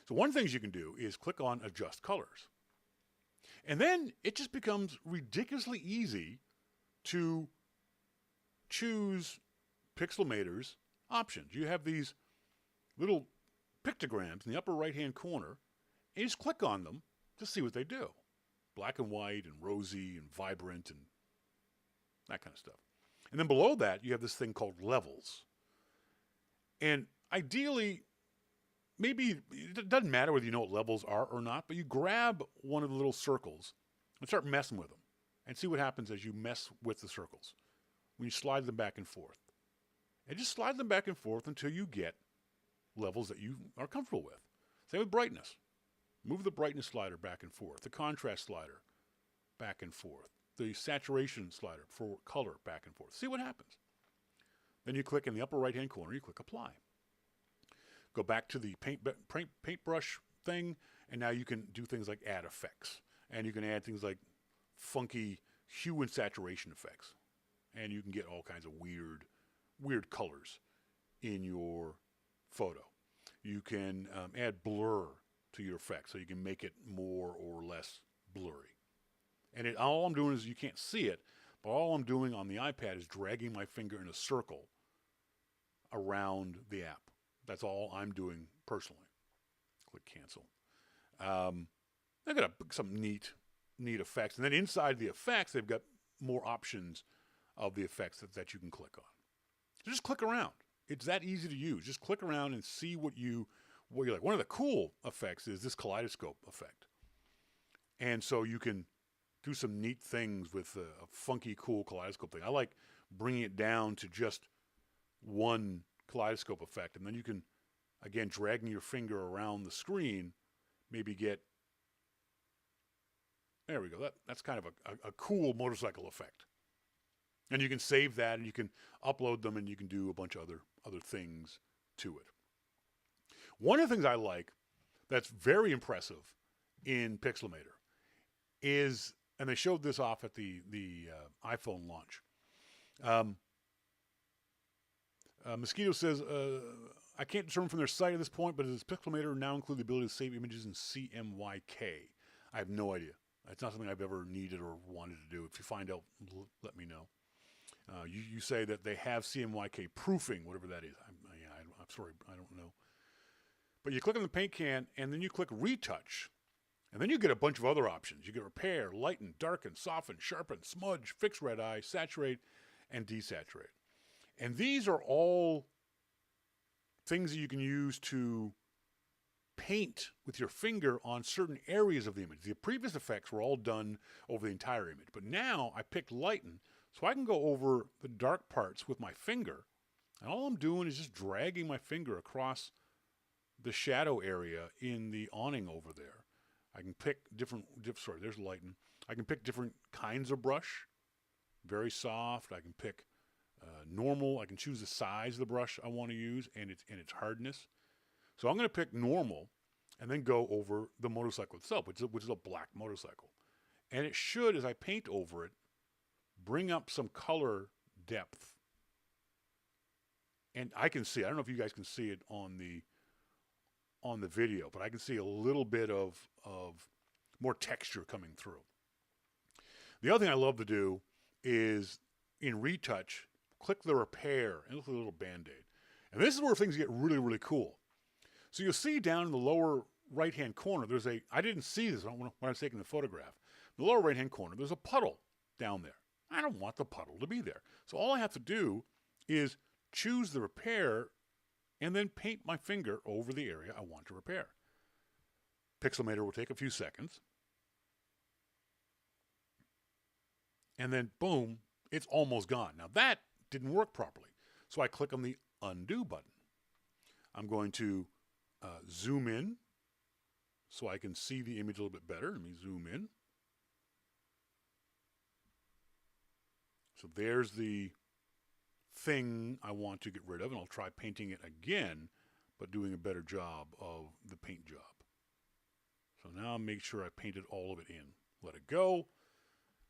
So one of the things you can do is click on adjust colors. And then it just becomes ridiculously easy to choose Pixelmator's options. You have these little pictograms in the upper right-hand corner, and you just click on them to see what they do. Black and white and rosy and vibrant and that kind of stuff. And then below that, you have this thing called levels. And ideally, maybe it doesn't matter whether you know what levels are or not, but you grab one of the little circles and start messing with them and see what happens as you mess with the circles when you slide them back and forth. And just slide them back and forth until you get levels that you are comfortable with. Same with brightness. Move the brightness slider back and forth, the contrast slider back and forth, the saturation slider for color back and forth. See what happens. Then you click in the upper right-hand corner, you click apply. Go back to the paintbrush thing, and now you can do things like add effects. And you can add things like funky hue and saturation effects. And you can get all kinds of weird colors in your photo. You can add blur to your effect, so you can make it more or less blurry. And all I'm doing is, you can't see it, but all I'm doing on the iPad is dragging my finger in a circle around the app. That's all I'm doing personally. Click cancel. They've got some neat effects. And then inside the effects, they've got more options of the effects that you can click on. So just click around. It's that easy to use. Just click around and see what you like. One of the cool effects is this kaleidoscope effect. And so you can do some neat things with a funky, cool kaleidoscope thing. I like bringing it down to just one kaleidoscope effect, and then you can, again, dragging your finger around the screen, maybe get, there we go, that's kind of a cool motorcycle effect. And you can save that, and you can upload them, and you can do a bunch of other things to it. One of the things I like that's very impressive in Pixelmator is, and they showed this off at the iPhone launch. Mosquito says, I can't determine from their site at this point, but does Pixelmator now include the ability to save images in CMYK? I have no idea. It's not something I've ever needed or wanted to do. If you find out, let me know. You say that they have CMYK proofing, whatever that is. I'm sorry, I don't know. But you click on the paint can, and then you click retouch. And then you get a bunch of other options. You get repair, lighten, darken, soften, sharpen, smudge, fix red eye, saturate, and desaturate. And these are all things that you can use to paint with your finger on certain areas of the image. The previous effects were all done over the entire image. But now I picked lighten, so I can go over the dark parts with my finger. And all I'm doing is just dragging my finger across the shadow area in the awning over there. I can pick there's lighten. I can pick different kinds of brush. Very soft. I can pick normal. I can choose the size of the brush I want to use and its hardness. So I'm going to pick normal and then go over the motorcycle itself, which is a black motorcycle. And it should, as I paint over it, bring up some color depth. And I can see, I don't know if you guys can see it on the video, but I can see a little bit of more texture coming through. The other thing I love to do is in retouch, click the repair and look at the little band-aid. And this is where things get really, really cool. So you'll see down in the lower right-hand corner, I didn't see this when I was taking the photograph. In the lower right-hand corner, there's a puddle down there. I don't want the puddle to be there. So all I have to do is choose the repair and then paint my finger over the area I want to repair. Pixelmator will take a few seconds. And then, boom, it's almost gone. Now, that didn't work properly. So I click on the undo button. I'm going to zoom in so I can see the image a little bit better. Let me zoom in. So there's the thing I want to get rid of, and I'll try painting it again, but doing a better job of the paint job. So now I'll make sure I painted all of it in. Let it go.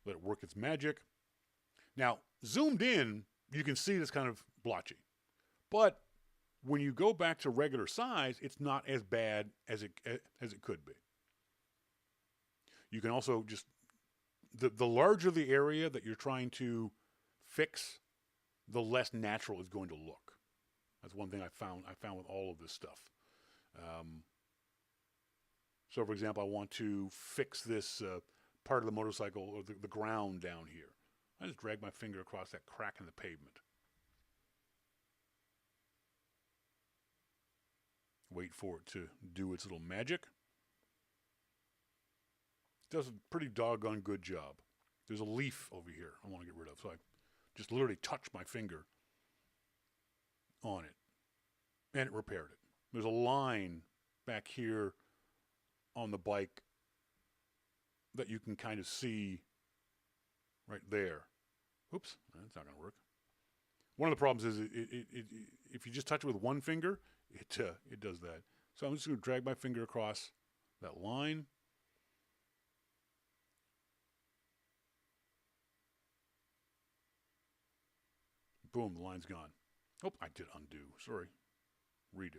Let it work its magic. Now, zoomed in, you can see it's kind of blotchy. But when you go back to regular size, it's not as bad as it could be. You can also just, the larger the area that you're trying to fix, the less natural it's going to look. That's one thing I found with all of this stuff. So, for example, I want to fix this part of the motorcycle or the ground down here. I just drag my finger across that crack in the pavement. Wait for it to do its little magic. It does a pretty doggone good job. There's a leaf over here I want to get rid of, so I just literally touch my finger on it, and it repaired it. There's a line back here on the bike that you can kind of see right there. Oops, that's not going to work. One of the problems is if you just touch it with one finger, it does that. So I'm just going to drag my finger across that line. Boom, the line's gone. Oh, I did undo. Sorry. Redo.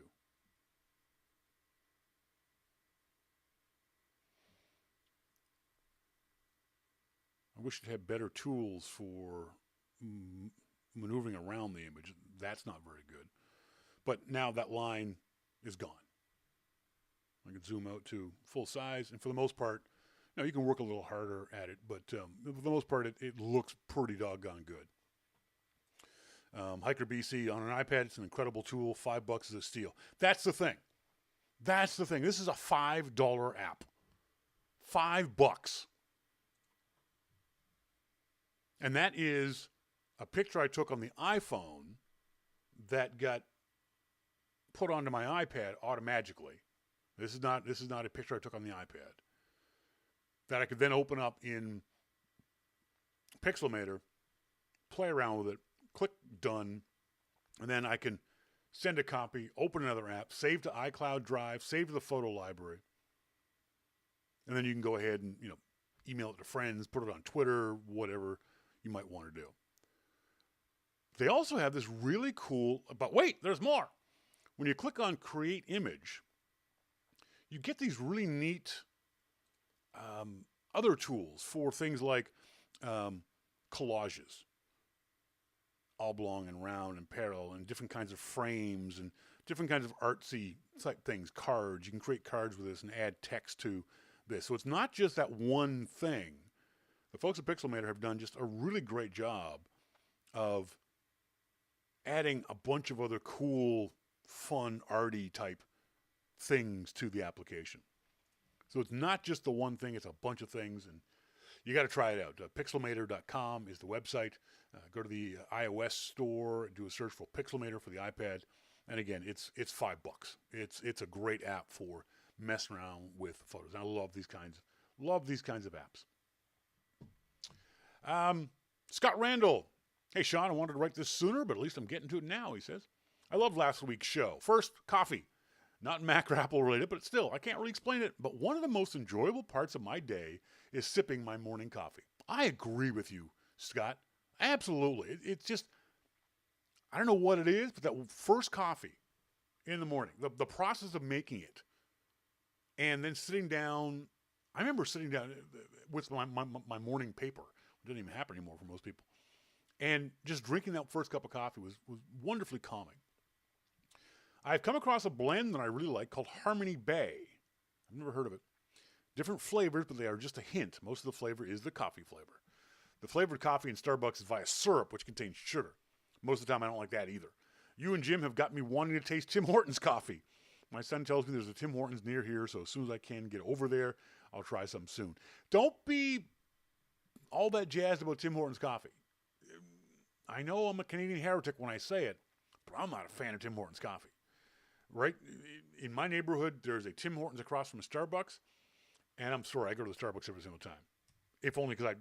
I wish it had better tools for maneuvering around the image. That's not very good. But now that line is gone. I can zoom out to full size, and for the most part, you can work a little harder at it, but for the most part, it looks pretty doggone good. Hiker BC on an iPad, it's an incredible tool. $5 is a steal. That's the thing. This is a $5 app. $5. And that is a picture I took on the iPhone that got put onto my iPad automatically. This is not a picture I took on the iPad that I could then open up in Pixelmator, play around with it, click done, and then I can send a copy, open another app, save to iCloud Drive, save to the photo library, and then you can go ahead and email it to friends, put it on Twitter, whatever you might want to do. They also have this really cool, but wait, there's more. When you click on Create Image, you get these really neat other tools for things like collages, oblong and round and parallel, and different kinds of frames and different kinds of artsy type things, cards. You can create cards with this and add text to this. So it's not just that one thing. The folks at Pixelmator have done just a really great job of adding a bunch of other cool, fun, arty type things to the application. So it's not just the one thing, it's a bunch of things, and you got to try it out. Pixelmator.com is the website. Go to the iOS store, do a search for Pixelmator for the iPad, and again, it's $5. It's a great app for messing around with photos. And I love these kinds of apps. Scott Randall. Hey, Shawn, I wanted to write this sooner, but at least I'm getting to it now, he says. I love last week's show. First, coffee. Not Mac or Apple related, but still, I can't really explain it. But one of the most enjoyable parts of my day is sipping my morning coffee. I agree with you, Scott. Absolutely. It's just, I don't know what it is, but that first coffee in the morning, the process of making it, and then sitting down, I remember sitting down with my morning paper. It doesn't even happen anymore for most people. And just drinking that first cup of coffee was wonderfully calming. I've come across a blend that I really like called Harmony Bay. I've never heard of it. Different flavors, but they are just a hint. Most of the flavor is the coffee flavor. The flavored coffee in Starbucks is via syrup, which contains sugar. Most of the time, I don't like that either. You and Jim have got me wanting to taste Tim Hortons coffee. My son tells me there's a Tim Hortons near here, so as soon as I can get over there, I'll try some soon. Don't be all that jazzed about Tim Hortons coffee. I know I'm a Canadian heretic when I say it, but I'm not a fan of Tim Hortons coffee. right in my neighborhood, there's a Tim Hortons across from a Starbucks, and I'm sorry, I go to the Starbucks every single time. If only because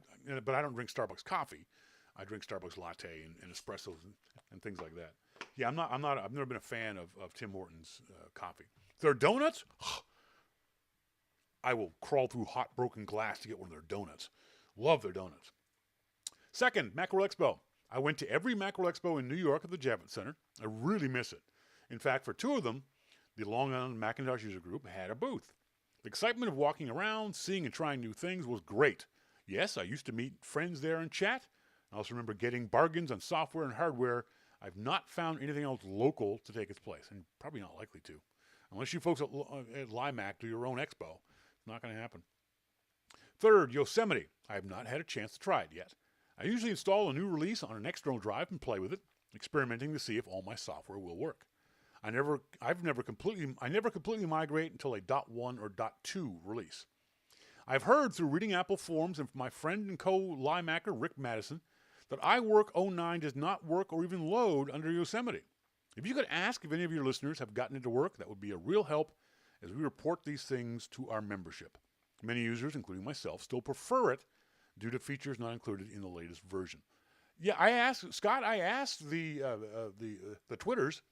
but I don't drink Starbucks coffee. I drink Starbucks latte and espressos and things like that. Yeah, I've never been a fan of Tim Hortons coffee. Their donuts, I will crawl through hot broken glass to get one of their donuts. Love their donuts. Second, Macworld Expo. I went to every Macworld Expo in New York at the Javits Center. I really miss it. In fact, for two of them, the Long Island Macintosh User Group had a booth. The excitement of walking around, seeing and trying new things was great. Yes, I used to meet friends there and chat. I also remember getting bargains on software and hardware. I've not found anything else local to take its place, and probably not likely to. Unless you folks at LIMAC do your own expo, it's not going to happen. Third, Yosemite. I have not had a chance to try it yet. I usually install a new release on an external drive and play with it, experimenting to see if all my software will work. I never completely migrate until a .1 or .2 release. I've heard through reading Apple forums and from my friend and co-LIMACer Rick Madison that iWork 09 does not work or even load under Yosemite. If you could ask if any of your listeners have gotten it to work, that would be a real help as we report these things to our membership. Many users, including myself, still prefer it due to features not included in the latest version. Yeah, I asked the Twitters,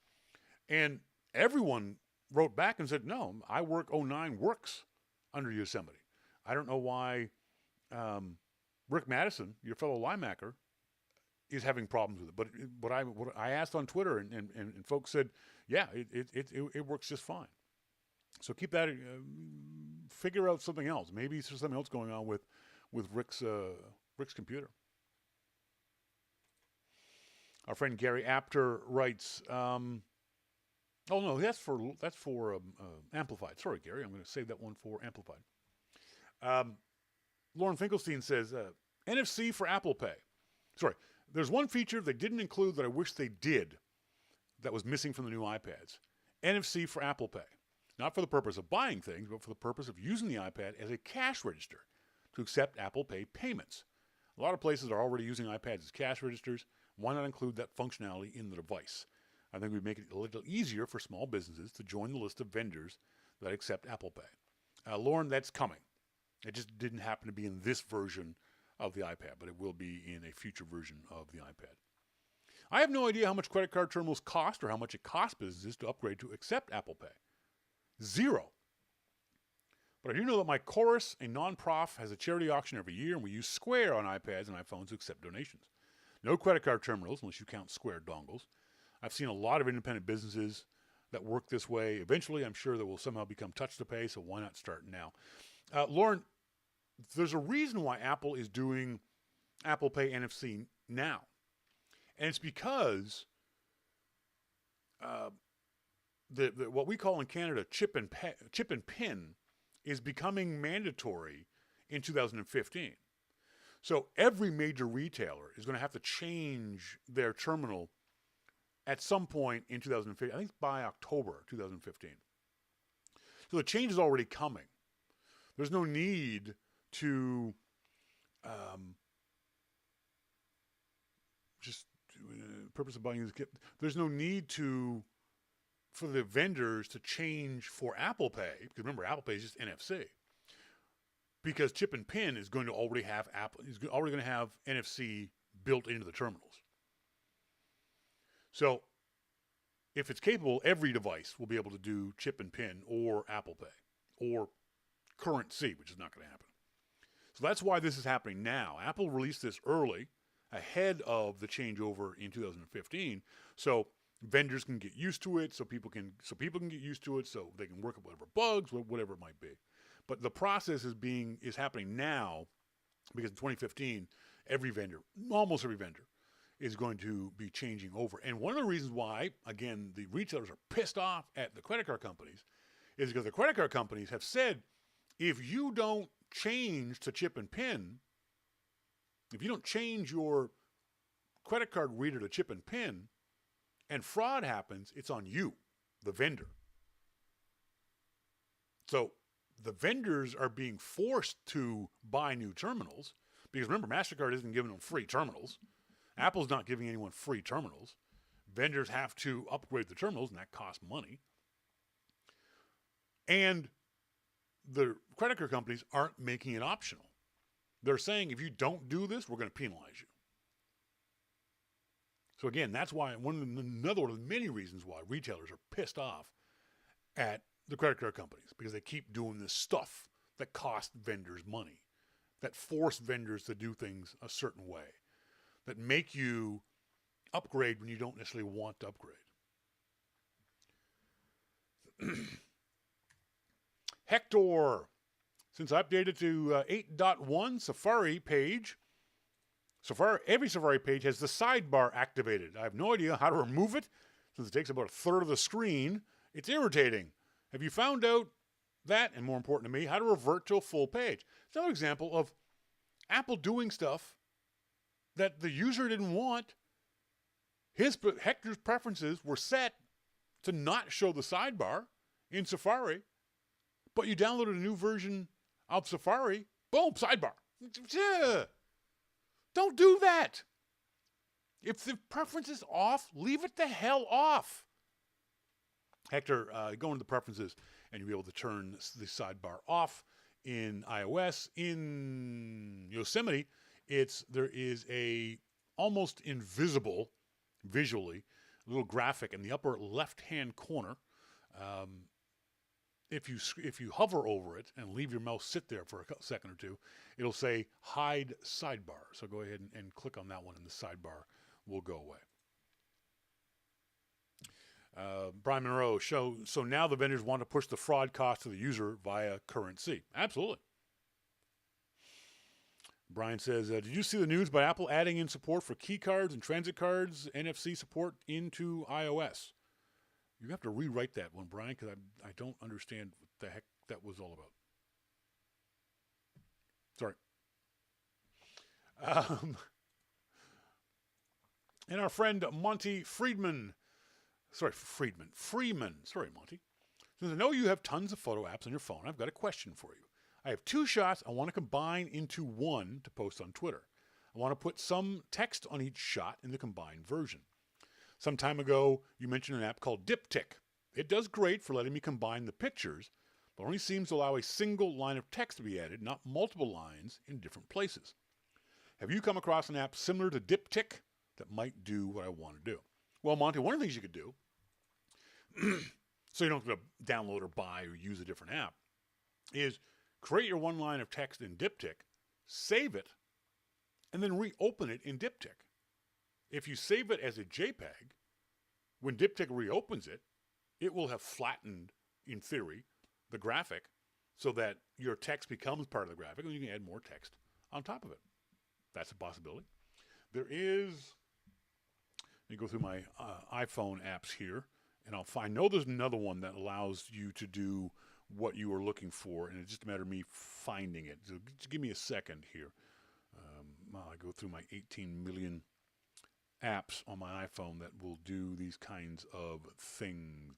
and everyone wrote back and said, no, iWork 09 works under Yosemite. I don't know why Rick Madison, your fellow LIMACer, is having problems with it. But what I asked on Twitter, and folks said, yeah, it works just fine. So keep that. Figure out something else. Maybe there's something else going on with Rick's computer. Our friend Gary Apter writes. Oh no, that's for Amplified. Sorry, Gary, I'm going to save that one for Amplified. Lauren Finkelstein says NFC for Apple Pay. Sorry, there's one feature they didn't include that I wish they did. That was missing from the new iPads. NFC for Apple Pay. Not for the purpose of buying things, but for the purpose of using the iPad as a cash register to accept Apple Pay payments. A lot of places are already using iPads as cash registers. Why not include that functionality in the device? I think we'd make it a little easier for small businesses to join the list of vendors that accept Apple Pay. Lauren, that's coming. It just didn't happen to be in this version of the iPad, but it will be in a future version of the iPad. I have no idea how much credit card terminals cost or how much it costs businesses to upgrade to accept Apple Pay. Zero. But I do know that my Chorus, a non-prof, has a charity auction every year, and we use Square on iPads and iPhones to accept donations. No credit card terminals, unless you count Square dongles. I've seen a lot of independent businesses that work this way. Eventually, I'm sure that will somehow become touch-to-pay, so why not start now? Lauren, there's a reason why Apple is doing Apple Pay NFC now. And it's because what we call in Canada chip and pin is becoming mandatory in 2015. So every major retailer is going to have to change their terminal at some point in 2015. I think by October 2015. So the change is already coming. There's no need to purpose of buying this kit. There's no need for the vendors to change for Apple Pay, because remember, Apple Pay is just NFC. Because chip and pin is going to already have NFC built into the terminals. So if it's capable, every device will be able to do chip and pin or Apple Pay or CurrentC, which is not going to happen. So that's why this is happening now. Apple released this early, ahead of the changeover in 2015, so vendors can get used to it, so people can get used to it, so they can work on whatever bugs, whatever it might be. But the process is happening now because in 2015, almost every vendor, is going to be changing over. And one of the reasons why, again, the retailers are pissed off at the credit card companies is because the credit card companies have said, if you don't change to chip and pin, if you don't change your credit card reader to chip and pin, and fraud happens, it's on you, the vendor. So the vendors are being forced to buy new terminals because remember, MasterCard isn't giving them free terminals. Apple's not giving anyone free terminals. Vendors have to upgrade the terminals, and that costs money. And the credit card companies aren't making it optional. They're saying if you don't do this, we're going to penalize you. So again, that's why another one of the many reasons why retailers are pissed off at the credit card companies, because they keep doing this stuff that cost vendors money, that force vendors to do things a certain way, that make you upgrade when you don't necessarily want to upgrade. Hector, since I updated to 8.1 Safari page, every Safari page has the sidebar activated. I have no idea how to remove it since it takes about a third of the screen. It's irritating. Have you found out that, and more important to me, how to revert to a full page? It's another example of Apple doing stuff that the user didn't want. Hector's preferences were set to not show the sidebar in Safari, but you downloaded a new version of Safari, boom, sidebar. Don't do that. If the preference is off, leave it the hell off. Hector, go into the preferences and you'll be able to turn the sidebar off in iOS. In Yosemite, there is a almost invisible, visually, little graphic in the upper left-hand corner. If you hover over it and leave your mouse sit there for a second or two, it'll say hide sidebar. So go ahead and click on that one and the sidebar will go away. Brian Monroe, so now the vendors want to push the fraud cost to the user via CurrentC. Absolutely. Brian says, did you see the news about Apple adding in support for key cards and transit cards, NFC support into iOS? You have to rewrite that one, Brian, because I don't understand what the heck that was all about. Sorry. And our friend Monty Freeman. Sorry, Monty. Since I know you have tons of photo apps on your phone, I've got a question for you. I have 2 shots I want to combine into one to post on Twitter. I want to put some text on each shot in the combined version. Some time ago, you mentioned an app called Diptyque. It does great for letting me combine the pictures, but only seems to allow a single line of text to be added, not multiple lines in different places. Have you come across an app similar to Diptyque that might do what I want to do? Well, Monty, one of the things you could do, so you don't have to download or buy or use a different app, is create your one line of text in Diptyque, save it, and then reopen it in Diptyque. If you save it as a JPEG, when Diptyque reopens it, it will have flattened, in theory, the graphic so that your text becomes part of the graphic and you can add more text on top of it. That's a possibility. There is, let me go through my iPhone apps here, and I know there's another one that allows you to do what you are looking for, and it's just a matter of me finding it. So just give me a second here. I go through my 18 million apps on my iPhone that will do these kinds of things.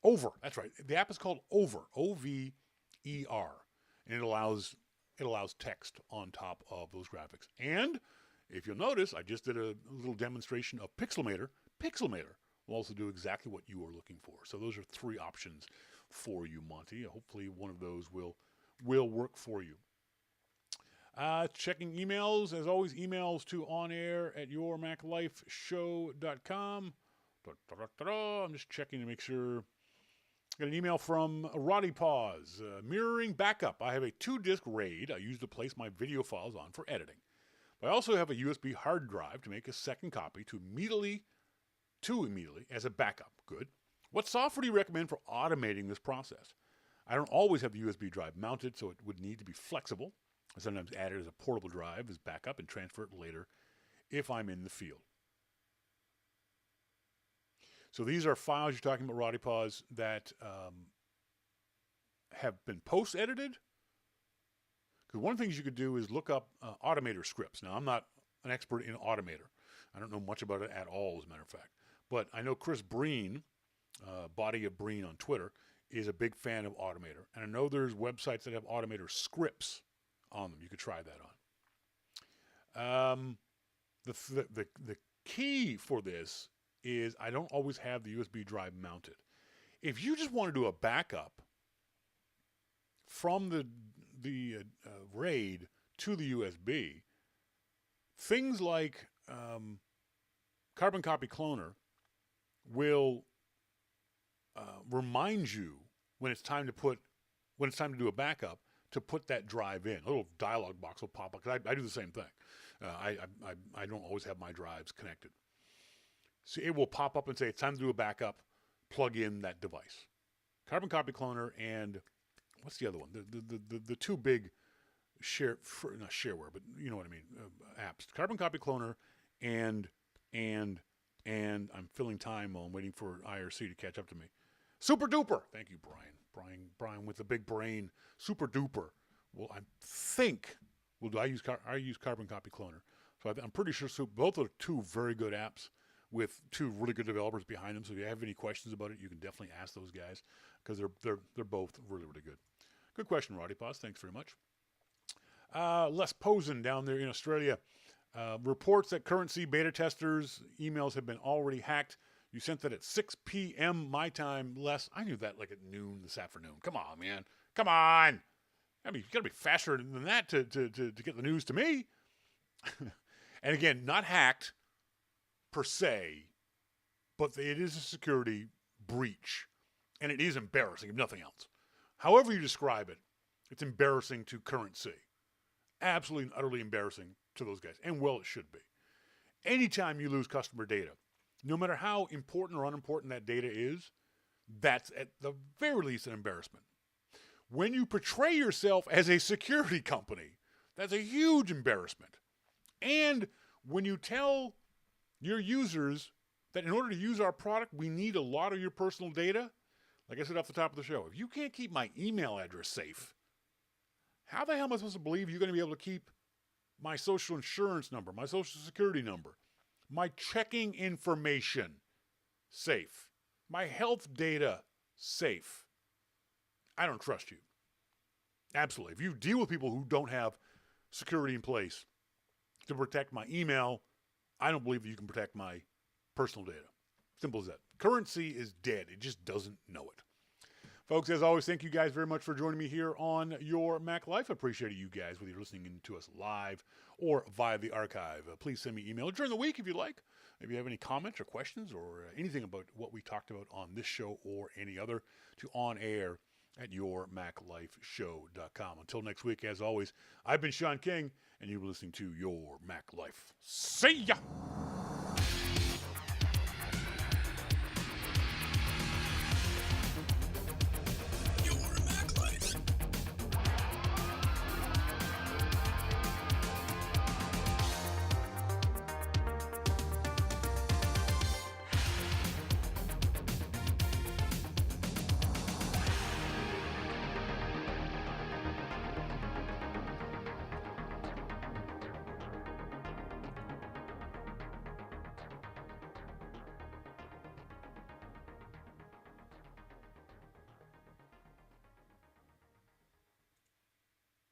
Over, that's right. The app is called Over, O-V-E-R, and it allows text on top of those graphics. And if you'll notice, I just did a little demonstration of Pixelmator. Pixelmator will also do exactly what you are looking for. So those are 3 options for you, Monty. Hopefully one of those will work for you. Checking emails. As always, emails to onair@yourmaclifeshow.com. I'm just checking to make sure. Got an email from Roddy Paws. Mirroring backup. I have a 2-disc RAID I use to place my video files on for editing. But I also have a USB hard drive to make a second copy to immediately as a backup. Good. What software do you recommend for automating this process? I don't always have the USB drive mounted, so it would need to be flexible. I sometimes add it as a portable drive as backup and transfer it later if I'm in the field. So these are files you're talking about, Roddy Paws, that have been post-edited. Because one of the things you could do is look up Automator scripts. Now, I'm not an expert in Automator. I don't know much about it at all, as a matter of fact. But I know Chris Breen, Body of Breen on Twitter, is a big fan of Automator. And I know there's websites that have Automator scripts on them. You could try that on. The key for this is I don't always have the USB drive mounted. If you just want to do a backup from the RAID to the USB, things like Carbon Copy Cloner will remind you when it's time to do a backup to put that drive in. A little dialog box will pop up. 'Cause I do the same thing. I don't always have my drives connected. So it will pop up and say, it's time to do a backup, plug in that device. Carbon Copy Cloner and what's the other one? The two big not shareware, but you know what I mean, apps. Carbon Copy Cloner and I'm filling time while I'm waiting for IRC to catch up to me. Super Duper. Thank you, Brian. Brian with the big brain. Super Duper. Well, I think I use Carbon Copy Cloner, so I'm pretty sure. So both are two very good apps with two really good developers behind them. So if you have any questions about it, you can definitely ask those guys because they're both really, really good. Good question, Roddy Paz. Thanks very much. Les Posen down there in Australia reports that CurrentC beta testers' emails have been already hacked. You sent that at 6 p.m. my time, Les. I knew that like at noon this afternoon. Come on, man. Come on. I mean, you got to be faster than that to get the news to me. And again, not hacked per se, but it is a security breach. And it is embarrassing, if nothing else. However you describe it, it's embarrassing to CurrentC. Absolutely and utterly embarrassing to those guys. And well, it should be. Anytime you lose customer data, no matter how important or unimportant that data is, that's at the very least an embarrassment. When you portray yourself as a security company, that's a huge embarrassment. And when you tell your users that in order to use our product, we need a lot of your personal data, like I said off the top of the show, if you can't keep my email address safe, how the hell am I supposed to believe you're going to be able to keep my social insurance number, my social security number, my checking information safe, my health data safe? I don't trust you. Absolutely. If you deal with people who don't have security in place to protect my email, I don't believe that you can protect my personal data. Simple as that. CurrentC is dead. It just doesn't know it. Folks, as always, thank you guys very much for joining me here on Your Mac Life. I appreciate you guys, whether you're listening to us live or via the archive. Please send me email during the week if you like. If you have any comments or questions or anything about what we talked about on this show or any other, to onair at yourmaclifeshow.com. Until next week, as always, I've been Shawn King, and you've been listening to Your Mac Life. See ya!